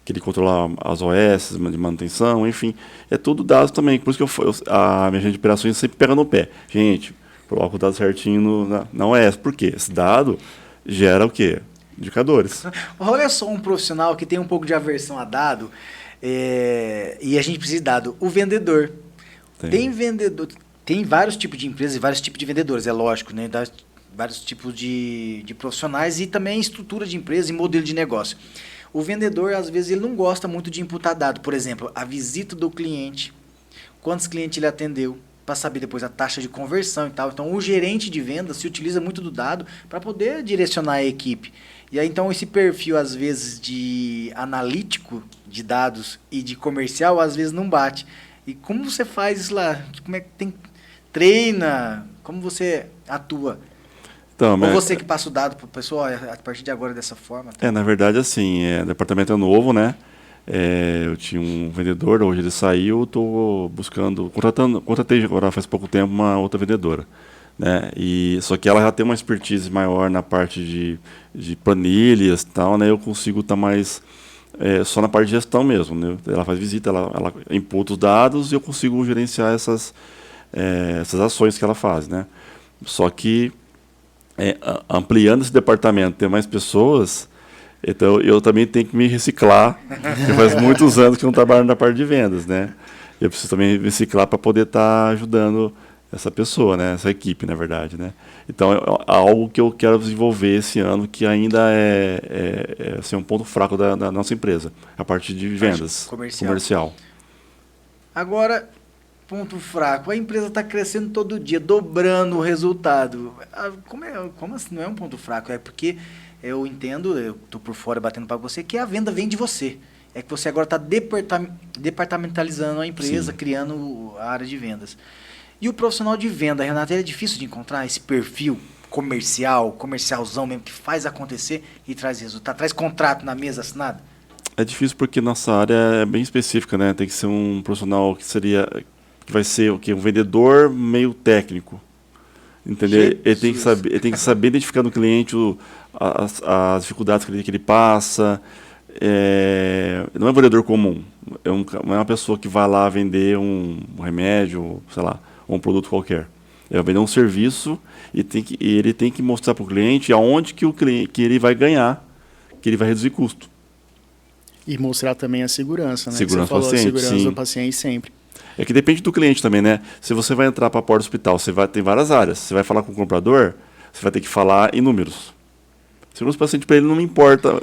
Que ele controla as OS de manutenção, enfim. É tudo dado também. Por isso que a minha agente de operações sempre pega no pé. Gente, coloca o dado certinho na OS. Por quê? Esse dado gera o quê? Indicadores. Olha só um profissional que tem um pouco de aversão a dado, e a gente precisa de dado. O vendedor. Tem vendedor, tem vários tipos de empresas e vários tipos de vendedores, é lógico, né? Vários tipos de profissionais e também estrutura de empresa e modelo de negócio. O vendedor, às vezes, ele não gosta muito de imputar dado. Por exemplo, a visita do cliente, quantos clientes ele atendeu, para saber depois a taxa de conversão e tal. Então, o gerente de vendas se utiliza muito do dado para poder direcionar a equipe. E aí, então, esse perfil, às vezes, de analítico de dados e de comercial, às vezes, não bate. E como você faz isso lá? Como é que treina? Como você atua? Então, ou você que passa o dado para o pessoal a partir de agora dessa forma? Tá? Na verdade, assim, o departamento é novo, né? Eu tinha um vendedor, hoje ele saiu, estou buscando, contratei agora faz pouco tempo uma outra vendedora, né? Só que ela já tem uma expertise maior na parte de planilhas e tal, né? Eu consigo estar mais só na parte de gestão mesmo, né? Ela faz visita, ela imputa os dados e eu consigo gerenciar essas ações que ela faz, né? Só que ampliando esse departamento, ter mais pessoas, então eu também tenho que me reciclar, porque faz muitos anos que eu não trabalho na parte de vendas, né? Eu preciso também me reciclar para poder estar ajudando essa pessoa, né? Essa equipe, na verdade, né? Então é algo que eu quero desenvolver esse ano, que ainda é assim, um ponto fraco da nossa empresa, a parte de vendas comercial. Agora, ponto fraco, a empresa está crescendo todo dia, dobrando o resultado. Como assim? Não é um ponto fraco, é porque eu entendo, eu estou por fora batendo para você, que a venda vem de você. É que você agora está departamentalizando a empresa, sim, criando a área de vendas. E o profissional de venda, Renato, é difícil de encontrar esse perfil comercialzão mesmo, que faz acontecer e traz resultado, traz contrato na mesa assinado? É difícil porque nossa área é bem específica, né? Tem que ser um profissional que vai ser o quê? Um vendedor meio técnico. Entendeu? Ele tem que saber identificar no cliente as dificuldades que ele passa. Não é um vendedor comum. Não é uma pessoa que vai lá vender um remédio, sei lá, ou um produto qualquer. Ele vai vender um serviço e ele tem que mostrar para o cliente aonde que ele vai ganhar, que ele vai reduzir custo. E mostrar também a segurança, né? Segurança do paciente, segurança sim. do paciente sempre. É que depende do cliente também, né? Se você vai entrar para a porta do hospital, tem várias áreas. Você vai falar com o comprador, você vai ter que falar em números. Segundo o paciente, para ele não importa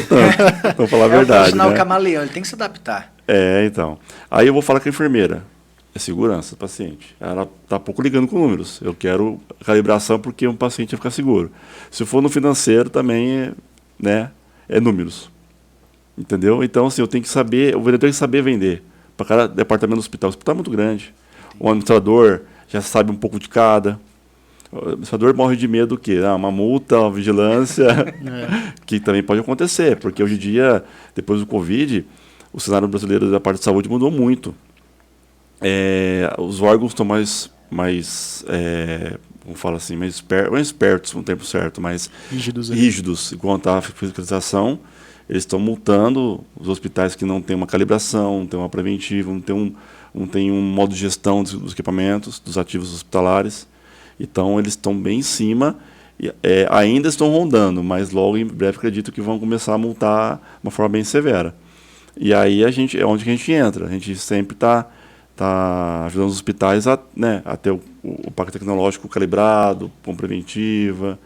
tanto, para falar a verdade. É um profissional, né? Camaleão, ele tem que se adaptar. Então. Aí eu vou falar com a enfermeira. É segurança do paciente. Ela está pouco ligando com números. Eu quero calibração porque um paciente vai ficar seguro. Se for no financeiro, também é números. Entendeu? Então, assim, o vendedor tem que saber vender. Para cada departamento do hospital. O hospital é muito grande. O administrador já sabe um pouco de cada. O administrador morre de medo do quê? Uma multa, uma vigilância, que também pode acontecer, porque hoje em dia, depois do Covid, o cenário brasileiro da parte de saúde mudou muito. Os órgãos estão mais vamos falar assim, mais espertos, no tempo certo, mais rígidos quanto à fiscalização. Eles estão multando os hospitais que não têm uma calibração, não têm uma preventiva, não tem um modo de gestão dos equipamentos, dos ativos hospitalares. Então, eles estão bem em cima, ainda estão rondando, mas logo em breve acredito que vão começar a multar de uma forma bem severa. E aí é onde que a gente entra. A gente sempre está ajudando os hospitais a ter o pacto tecnológico calibrado, com preventiva,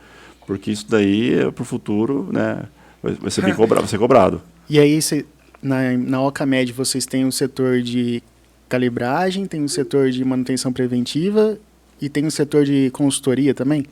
porque isso daí, para o futuro, vai ser bem cobrado, vai ser cobrado. E aí, na Ocamed, vocês têm um setor de calibragem, tem um setor de manutenção preventiva e tem um setor de consultoria também?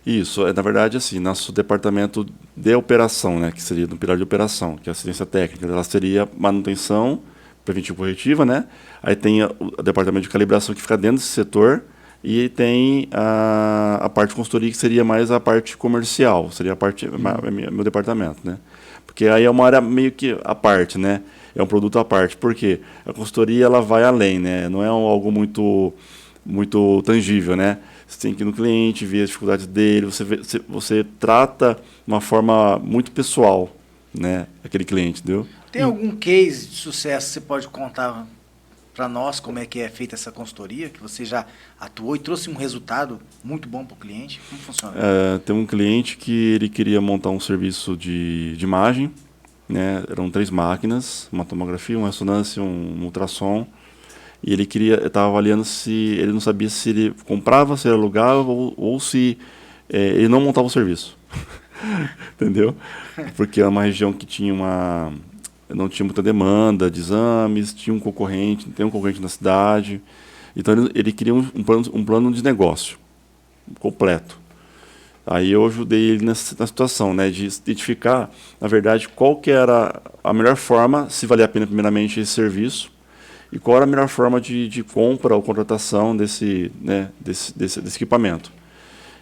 Isso, na verdade, assim, nosso departamento de operação, que seria no pilar de operação, que é a assistência técnica, ela seria manutenção preventiva e corretiva, né? Aí tem o departamento de calibração que fica dentro desse setor e tem a parte de consultoria que seria mais a parte comercial, seria a parte meu departamento, né? Porque aí é uma área meio que à parte, né? É um produto à parte, porque a consultoria ela vai além, né? Não é algo muito tangível, né? Você tem que ir no cliente, ver as dificuldades dele, você trata de uma forma muito pessoal, né? Aquele cliente, entendeu? Tem algum case de sucesso que você pode contar para nós como é que é feita essa consultoria, que você já atuou e trouxe um resultado muito bom para o cliente? Como funciona? Tem um cliente que ele queria montar um serviço de imagem, né? Eram 3 máquinas, uma tomografia, uma ressonância, um ultrassom, e ele estava avaliando ele não sabia se ele comprava, se ele alugava ou se ele não montava o serviço. Entendeu? Porque é uma região que não tinha muita demanda de exames, tem um concorrente na cidade. Então ele queria um plano de negócio completo. Aí eu ajudei ele na situação, de identificar, na verdade, qual que era a melhor forma, se valia a pena primeiramente esse serviço, e qual era a melhor forma de compra ou contratação desse equipamento.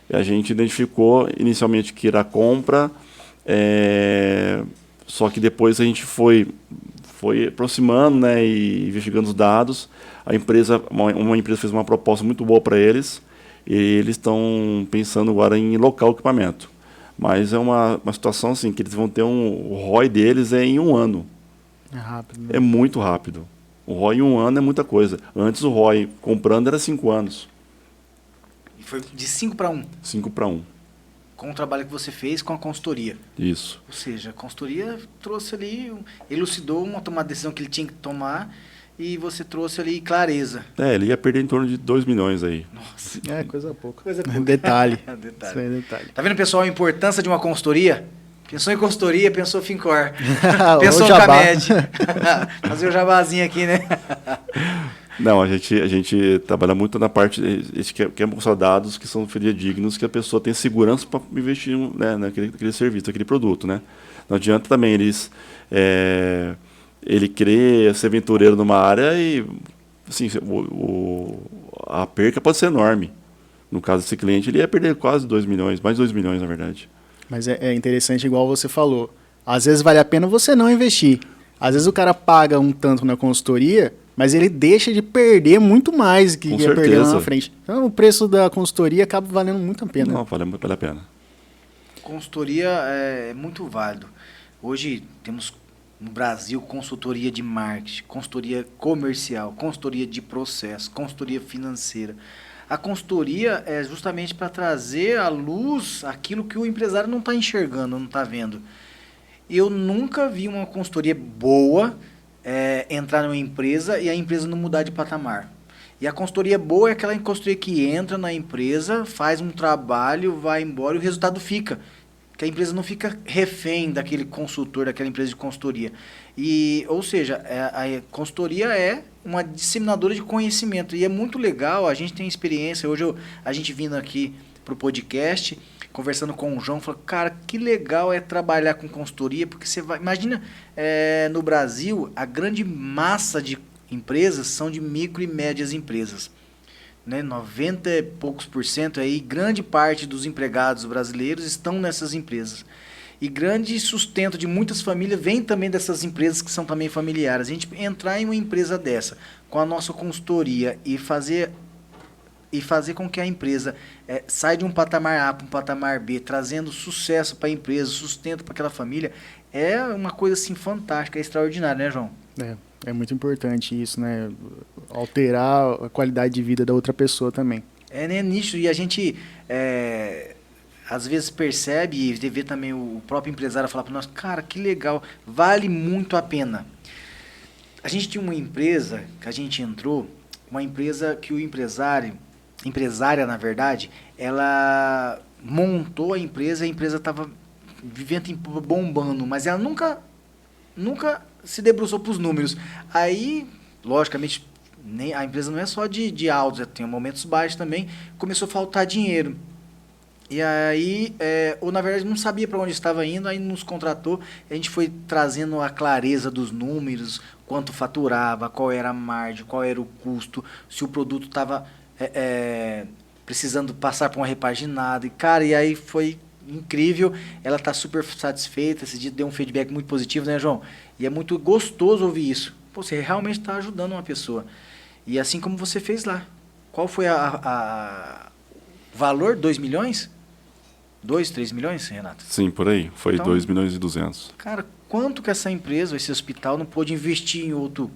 E a gente identificou inicialmente que era a compra, só que depois a gente foi foi aproximando, né, e investigando os dados. A empresa, uma empresa fez uma proposta muito boa para eles e eles estão pensando agora em locar o equipamento. Mas é uma situação assim, que eles vão ter o ROI deles em 1 ano. É rápido, né? É muito rápido. O ROI em 1 ano é muita coisa. Antes o ROI comprando era 5 anos. E foi de 5 para 1. 5 para 1. Com o trabalho que você fez com a consultoria. Isso. Ou seja, a consultoria trouxe ali, elucidou uma decisão que ele tinha que tomar e você trouxe ali clareza. Ele ia perder em torno de 2 milhões aí. Nossa. É, coisa pouca. Coisa pouca. Detalhe. Detalhe. Isso aí é detalhe. Tá vendo, pessoal, a importância de uma consultoria? Pensou em consultoria, pensou Fincor. Ô, Pensou jabá. Camed. Fazer o jabazinho aqui, né? Não, a gente trabalha muito na parte, a gente quer mostrar dados que são fidedignos, que a pessoa tem segurança para investir, né, naquele serviço, naquele produto, né? Não adianta também ele querer ser aventureiro numa área e assim, a perca pode ser enorme. No caso desse cliente, ele ia perder quase 2 milhões, mais 2 milhões na verdade. Mas é interessante, igual você falou. Às vezes vale a pena você não investir. Às vezes o cara paga um tanto na consultoria, mas ele deixa de perder muito mais que ia perder lá na frente. Então o preço da consultoria acaba valendo muito a pena. Não, vale a pena. Consultoria é muito válido. Hoje temos no Brasil consultoria de marketing, consultoria comercial, consultoria de processo, consultoria financeira. A consultoria é justamente para trazer à luz aquilo que o empresário não está enxergando, não está vendo. Eu nunca vi uma consultoria boa entrar numa empresa e a empresa não mudar de patamar. E a consultoria boa é aquela consultoria que entra na empresa, faz um trabalho, vai embora e o resultado fica. Que a empresa não fica refém daquele consultor, daquela empresa de consultoria. Ou seja, a consultoria é uma disseminadora de conhecimento. E é muito legal, a gente tem experiência. Hoje a gente vindo aqui para o podcast, conversando com o João, falou, cara, que legal é trabalhar com consultoria, porque você vai... Imagina, no Brasil, a grande massa de empresas são de micro e médias empresas. Né, 90 e poucos %, aí, grande parte dos empregados brasileiros estão nessas empresas. E grande sustento de muitas famílias vem também dessas empresas que são também familiares. A gente entrar em uma empresa dessa, com a nossa consultoria e fazer com que a empresa saia de um patamar A para um patamar B, trazendo sucesso para a empresa, sustento para aquela família, é uma coisa assim fantástica, é extraordinária, né, João? É muito importante isso, né? Alterar a qualidade de vida da outra pessoa também. Né, nisso, e a gente às vezes percebe e vê também o próprio empresário falar para nós, cara, que legal, vale muito a pena. A gente tinha uma empresa que a gente entrou, uma empresa que o empresária, na verdade, ela montou a empresa estava vivendo bombando, mas ela nunca se debruçou para os números. Aí, logicamente, a empresa não é só de altos, tem momentos baixos também, começou a faltar dinheiro. E aí, ou na verdade não sabia para onde estava indo, aí nos contratou, a gente foi trazendo a clareza dos números, quanto faturava, qual era a margem, qual era o custo, se o produto estava precisando passar por uma repaginada. E, cara, e aí foi incrível, ela está super satisfeita, esse dia deu um feedback muito positivo, né, João? E é muito gostoso ouvir isso. Pô, você realmente está ajudando uma pessoa. E assim como você fez lá. Qual foi o valor? 2 milhões? 2, 3 milhões, Renato? Sim, por aí. Foi então, 2 milhões e 200. Cara, quanto que essa empresa, esse hospital, não pôde investir em outro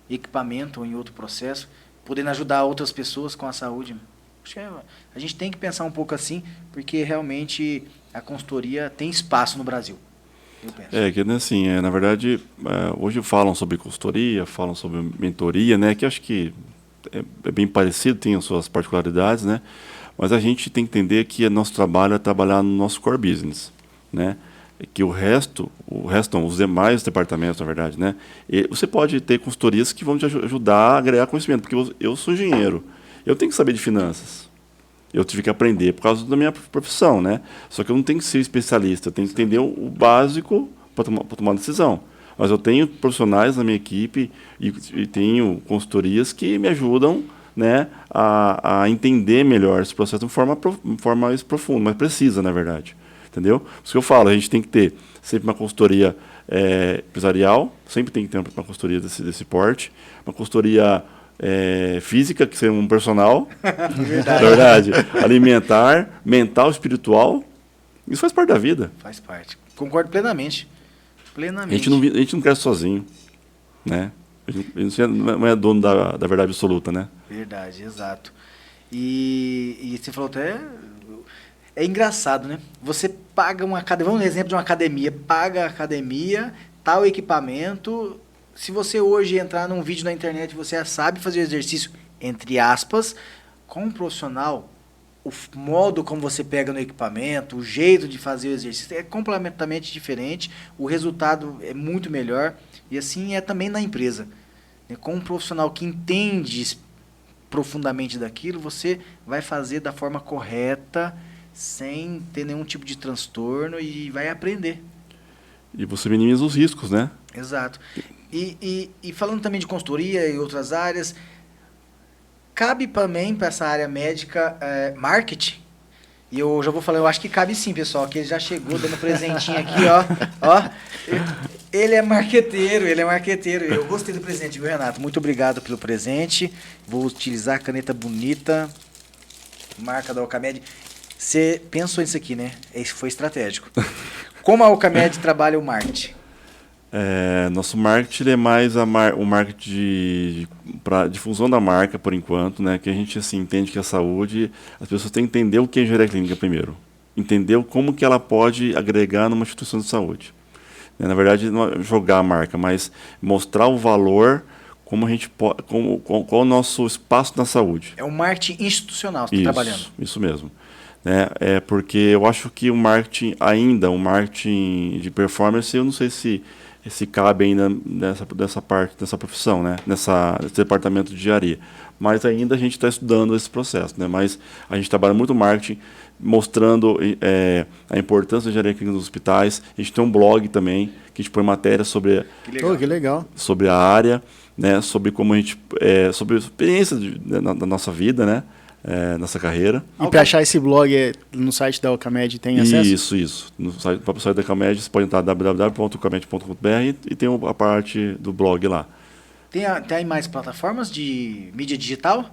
equipamento ou em outro processo, podendo ajudar outras pessoas com a saúde? Acho que a gente tem que pensar um pouco assim, porque realmente a consultoria tem espaço no Brasil. Que assim, na verdade, hoje falam sobre consultoria, falam sobre mentoria, né, que acho que é bem parecido, tem as suas particularidades, né, mas a gente tem que entender que nosso trabalho é trabalhar no nosso core business, né, que o resto não, os demais departamentos, na verdade, né, e você pode ter consultorias que vão te ajudar a agregar conhecimento, porque eu sou engenheiro, eu tenho que saber de finanças. Eu tive que aprender por causa da minha profissão, né? Só que eu não tenho que ser especialista, eu tenho que entender o básico para tomar uma decisão. Mas eu tenho profissionais na minha equipe e tenho consultorias que me ajudam, né, a entender melhor esse processo de forma mais profunda, mais precisa, na verdade. Entendeu? Por isso que eu falo, a gente tem que ter sempre uma consultoria empresarial, sempre tem que ter uma consultoria desse porte, uma consultoria física, que seja um personal, na verdade, alimentar, mental, espiritual, isso faz parte da vida. Faz parte. Concordo plenamente. A gente não cresce sozinho, né? A gente não é dono da verdade absoluta, né? Verdade, exato. E você falou até... É engraçado, né? Você paga uma academia, vamos dar um exemplo de uma academia, paga a academia, tal equipamento. Se você hoje entrar num vídeo na internet, você sabe fazer o exercício, entre aspas, com um profissional, o modo como você pega no equipamento, o jeito de fazer o exercício é completamente diferente, o resultado é muito melhor, e assim é também na empresa. Com um profissional que entende profundamente daquilo, você vai fazer da forma correta, sem ter nenhum tipo de transtorno e vai aprender. E você minimiza os riscos, né? Exato. E falando também de consultoria e outras áreas, cabe também para essa área médica marketing? E eu já vou falar, eu acho que cabe sim, pessoal, que ele já chegou dando presentinho aqui, ó. Ele é marqueteiro. Eu gostei do presente, viu, Renato? Muito obrigado pelo presente. Vou utilizar a caneta bonita, marca da Ocamed. Você pensou nisso aqui, né? Isso foi estratégico. Como a Ocamed trabalha o marketing? Nosso marketing é mais o marketing para difusão da marca, por enquanto, né? Que a gente assim, entende que a saúde, as pessoas têm que entender o que é engenharia clínica primeiro. Entender como que ela pode agregar numa instituição de saúde. Na verdade, não é jogar a marca, mas mostrar o valor, como a gente qual o nosso espaço na saúde. É o marketing institucional que você está trabalhando. Isso mesmo. Porque eu acho que o marketing marketing de performance, eu não sei se cabe ainda dessa profissão, né? Nesse departamento de engenharia. Mas ainda a gente está estudando esse processo, né? Mas a gente trabalha muito marketing, mostrando a importância da engenharia clínica nos hospitais. A gente tem um blog também, que a gente põe matéria sobre que legal. Sobre a área, né? Sobre como a gente sobre a experiência da nossa vida, né? Nessa carreira. E para achar esse blog no site da Ocamed tem acesso? Isso. No site da Ocamed você pode entrar www.ocamed.com.br e tem a parte do blog lá. Tem mais plataformas de mídia digital?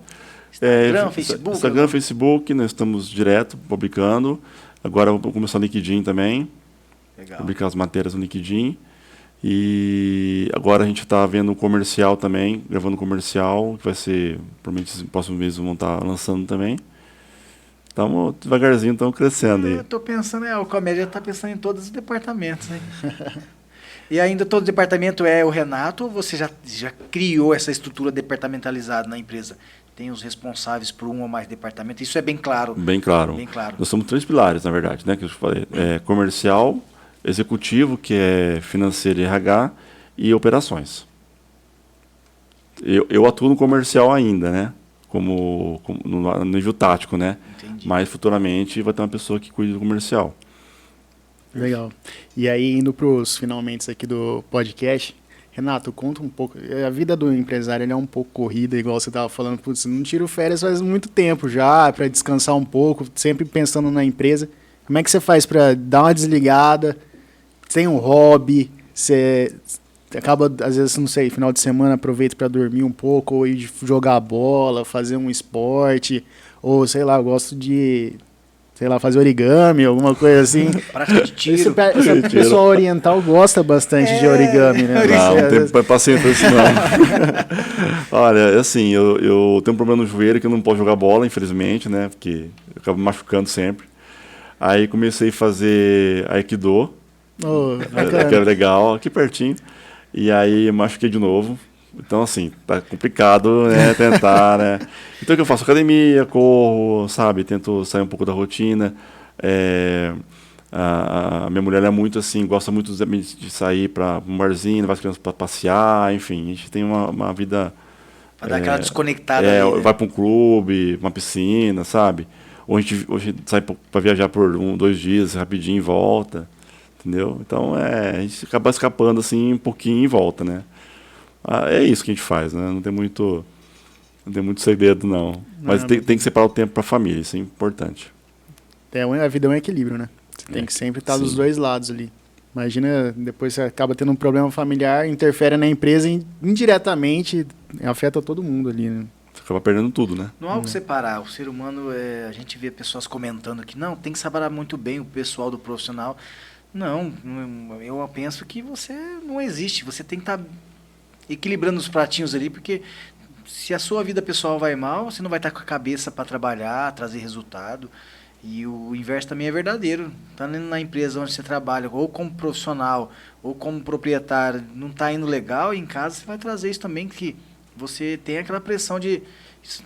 Instagram, Facebook? Instagram, Facebook, nós estamos direto publicando. Agora vou começar no LinkedIn também. Legal. Publicar as matérias no LinkedIn. E agora a gente está vendo um comercial também, gravando um comercial, que vai ser, provavelmente, no próximo mês vamos estar lançando também. Estamos devagarzinho, estamos crescendo aí. Eu estou pensando, o Comédia está pensando em todos os departamentos, né? E ainda todo departamento é o Renato, ou você já criou essa estrutura departamentalizada na empresa? Tem os responsáveis por um ou mais departamentos, isso é bem claro. Bem claro. Nós somos 3 pilares, na verdade, né, que eu falei. Comercial, executivo, que é financeiro e RH, e operações. Eu atuo no comercial ainda, né? Como no nível tático, né? Entendi. Mas futuramente vai ter uma pessoa que cuide do comercial. Legal. E aí, indo para os finalmente aqui do podcast, Renato, conta um pouco. A vida do empresário ele é um pouco corrida, igual você estava falando. Putz, não tiro férias faz muito tempo já, para descansar um pouco, sempre pensando na empresa. Como é que você faz para dar uma desligada? Tem um hobby, você acaba, às vezes, não sei, final de semana aproveita para dormir um pouco, ou ir jogar bola, fazer um esporte, ou sei lá, eu gosto de, sei lá, fazer origami, alguma coisa assim. Prática de tiro. Esse pessoal oriental gosta bastante de origami, né? Não tem paciência pra isso não. Olha, assim, eu tenho um problema no joelho que eu não posso jogar bola, infelizmente, né? Porque eu acabo machucando sempre. Aí comecei a fazer Aikido. Que é legal, aqui pertinho. E aí machuquei de novo. Então, assim, tá complicado, né? Tentar, né? Então, o que eu faço? Academia, corro, sabe? Tento sair um pouco da rotina. A minha mulher é muito assim, gosta muito de sair para um barzinho, levar as crianças para passear, enfim. A gente tem uma vida... Para dar aquela desconectada ali, né? Vai para um clube, uma piscina, sabe? Ou a gente sai para viajar por 2 dias, rapidinho e volta. Entendeu? Então, a gente acaba escapando assim um pouquinho e volta, né? É isso que a gente faz, né? Não tem muito segredo, não. Mas tem que separar o tempo para a família, isso é importante. A vida é um equilíbrio, né? Você tem que sempre estar dos dois lados ali. Imagina, depois você acaba tendo um problema familiar, interfere na empresa e indiretamente afeta todo mundo ali, né? Você acaba perdendo tudo, né? Não há o que separar. O ser humano, a gente vê pessoas comentando que não, tem que separar muito bem o pessoal do profissional. Não, eu penso que você não existe. Você tem que estar equilibrando os pratinhos ali, porque se a sua vida pessoal vai mal, você não vai estar com a cabeça para trabalhar, trazer resultado. E o inverso também é verdadeiro. Tá na empresa onde você trabalha, ou como profissional, ou como proprietário, não está indo legal, e em casa você vai trazer isso também, que você tem aquela pressão de...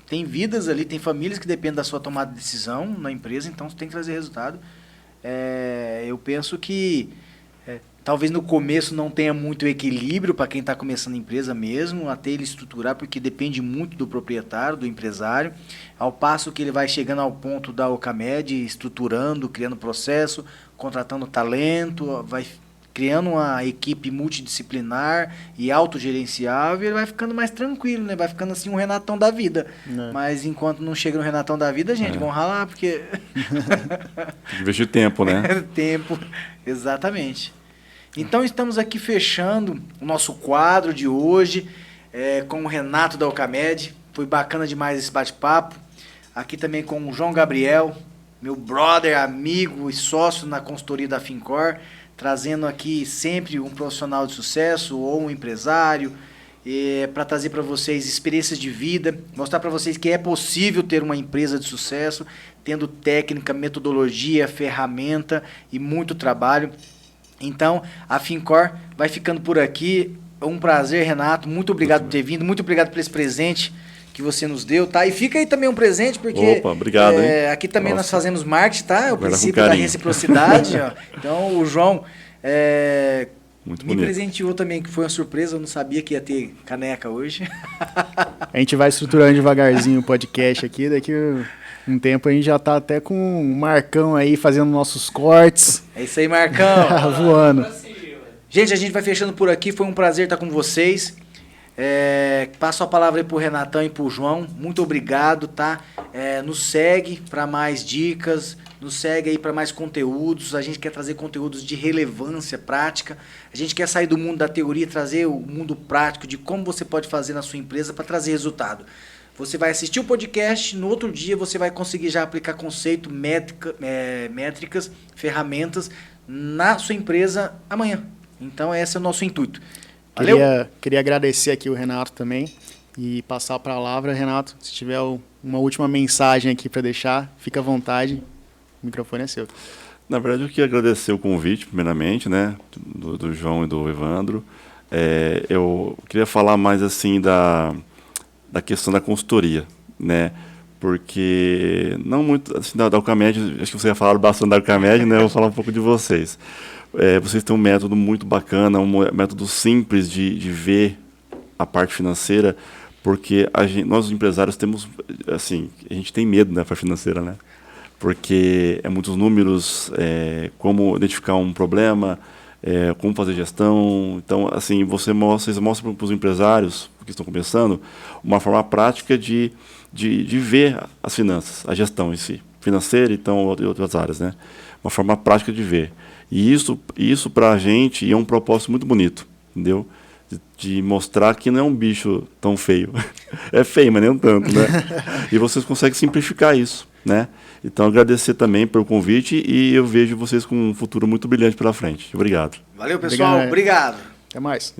Tem vidas ali, tem famílias que dependem da sua tomada de decisão na empresa, então você tem que trazer resultado. Eu penso que talvez no começo não tenha muito equilíbrio para quem está começando a empresa mesmo, até ele estruturar, porque depende muito do proprietário, do empresário. Ao passo que ele vai chegando ao ponto da Ocamed, estruturando, criando processo, contratando talento, vai criando uma equipe multidisciplinar e autogerenciável, ele vai ficando mais tranquilo, né? Vai ficando assim um Renatão da vida. Mas enquanto não chega no Renatão da vida, gente, vamos ralar, porque... Tem que investir tempo, né? Tempo, exatamente. Então estamos aqui fechando o nosso quadro de hoje com o Renato da Ocamed. Foi bacana demais esse bate-papo. Aqui também com o João Gabriel, meu brother, amigo e sócio na consultoria da Fincor, trazendo aqui sempre um profissional de sucesso ou um empresário, para trazer para vocês experiências de vida, mostrar para vocês que é possível ter uma empresa de sucesso, tendo técnica, metodologia, ferramenta e muito trabalho. Então, a Fincor vai ficando por aqui. É um prazer, Renato. Muito obrigado por ter vindo. Muito obrigado por esse presente que você nos deu, tá? E fica aí também um presente, porque... Opa, obrigado, hein? Aqui também nós fazemos marketing, tá? O Guarda princípio da reciprocidade, ó. Então, o João Muito me bonito. presenteou também, que foi uma surpresa. Eu não sabia que ia ter caneca hoje. A gente vai estruturando devagarzinho o podcast aqui, daqui um tempo a gente já tá até com um Marcão aí fazendo nossos cortes. É isso aí, Marcão. Voando. Gente, a gente vai fechando por aqui. Foi um prazer estar com vocês. Passo a palavra aí pro Renatão e pro João. Muito obrigado, tá? Nos segue para mais dicas, nos segue aí para mais conteúdos. A gente quer trazer conteúdos de relevância prática. A gente quer sair do mundo da teoria, trazer o mundo prático de como você pode fazer na sua empresa para trazer resultado. Você vai assistir o podcast, no outro dia você vai conseguir já aplicar conceito, métricas, ferramentas na sua empresa amanhã. Então esse é o nosso intuito. Valeu? Queria agradecer aqui o Renato também e passar a palavra, Renato. Se tiver uma última mensagem aqui para deixar, fica à vontade. O microfone é seu. Na verdade, eu queria agradecer o convite, primeiramente, né, do João e do Evandro. Eu queria falar mais assim da questão da consultoria, né? Porque não muito assim, da Ocamed, acho que vocês já falaram bastante da Ocamed, né? Eu vou falar um pouco de vocês. Vocês têm um método muito bacana, um método simples de ver a parte financeira, porque nós, os empresários, temos, assim, a gente tem medo da parte financeira, né? Porque é muitos números, como identificar um problema, como fazer gestão. Então, assim, vocês mostram para os empresários que estão começando uma forma prática de ver as finanças, a gestão em si, financeira então, e outras áreas, né? Uma forma prática de ver. E isso para a gente é um propósito muito bonito, entendeu? De mostrar que não é um bicho tão feio. É feio, mas nem um tanto, né? E vocês conseguem simplificar isso, né? Então, agradecer também pelo convite e eu vejo vocês com um futuro muito brilhante pela frente. Obrigado. Valeu, pessoal. Obrigado. Até mais.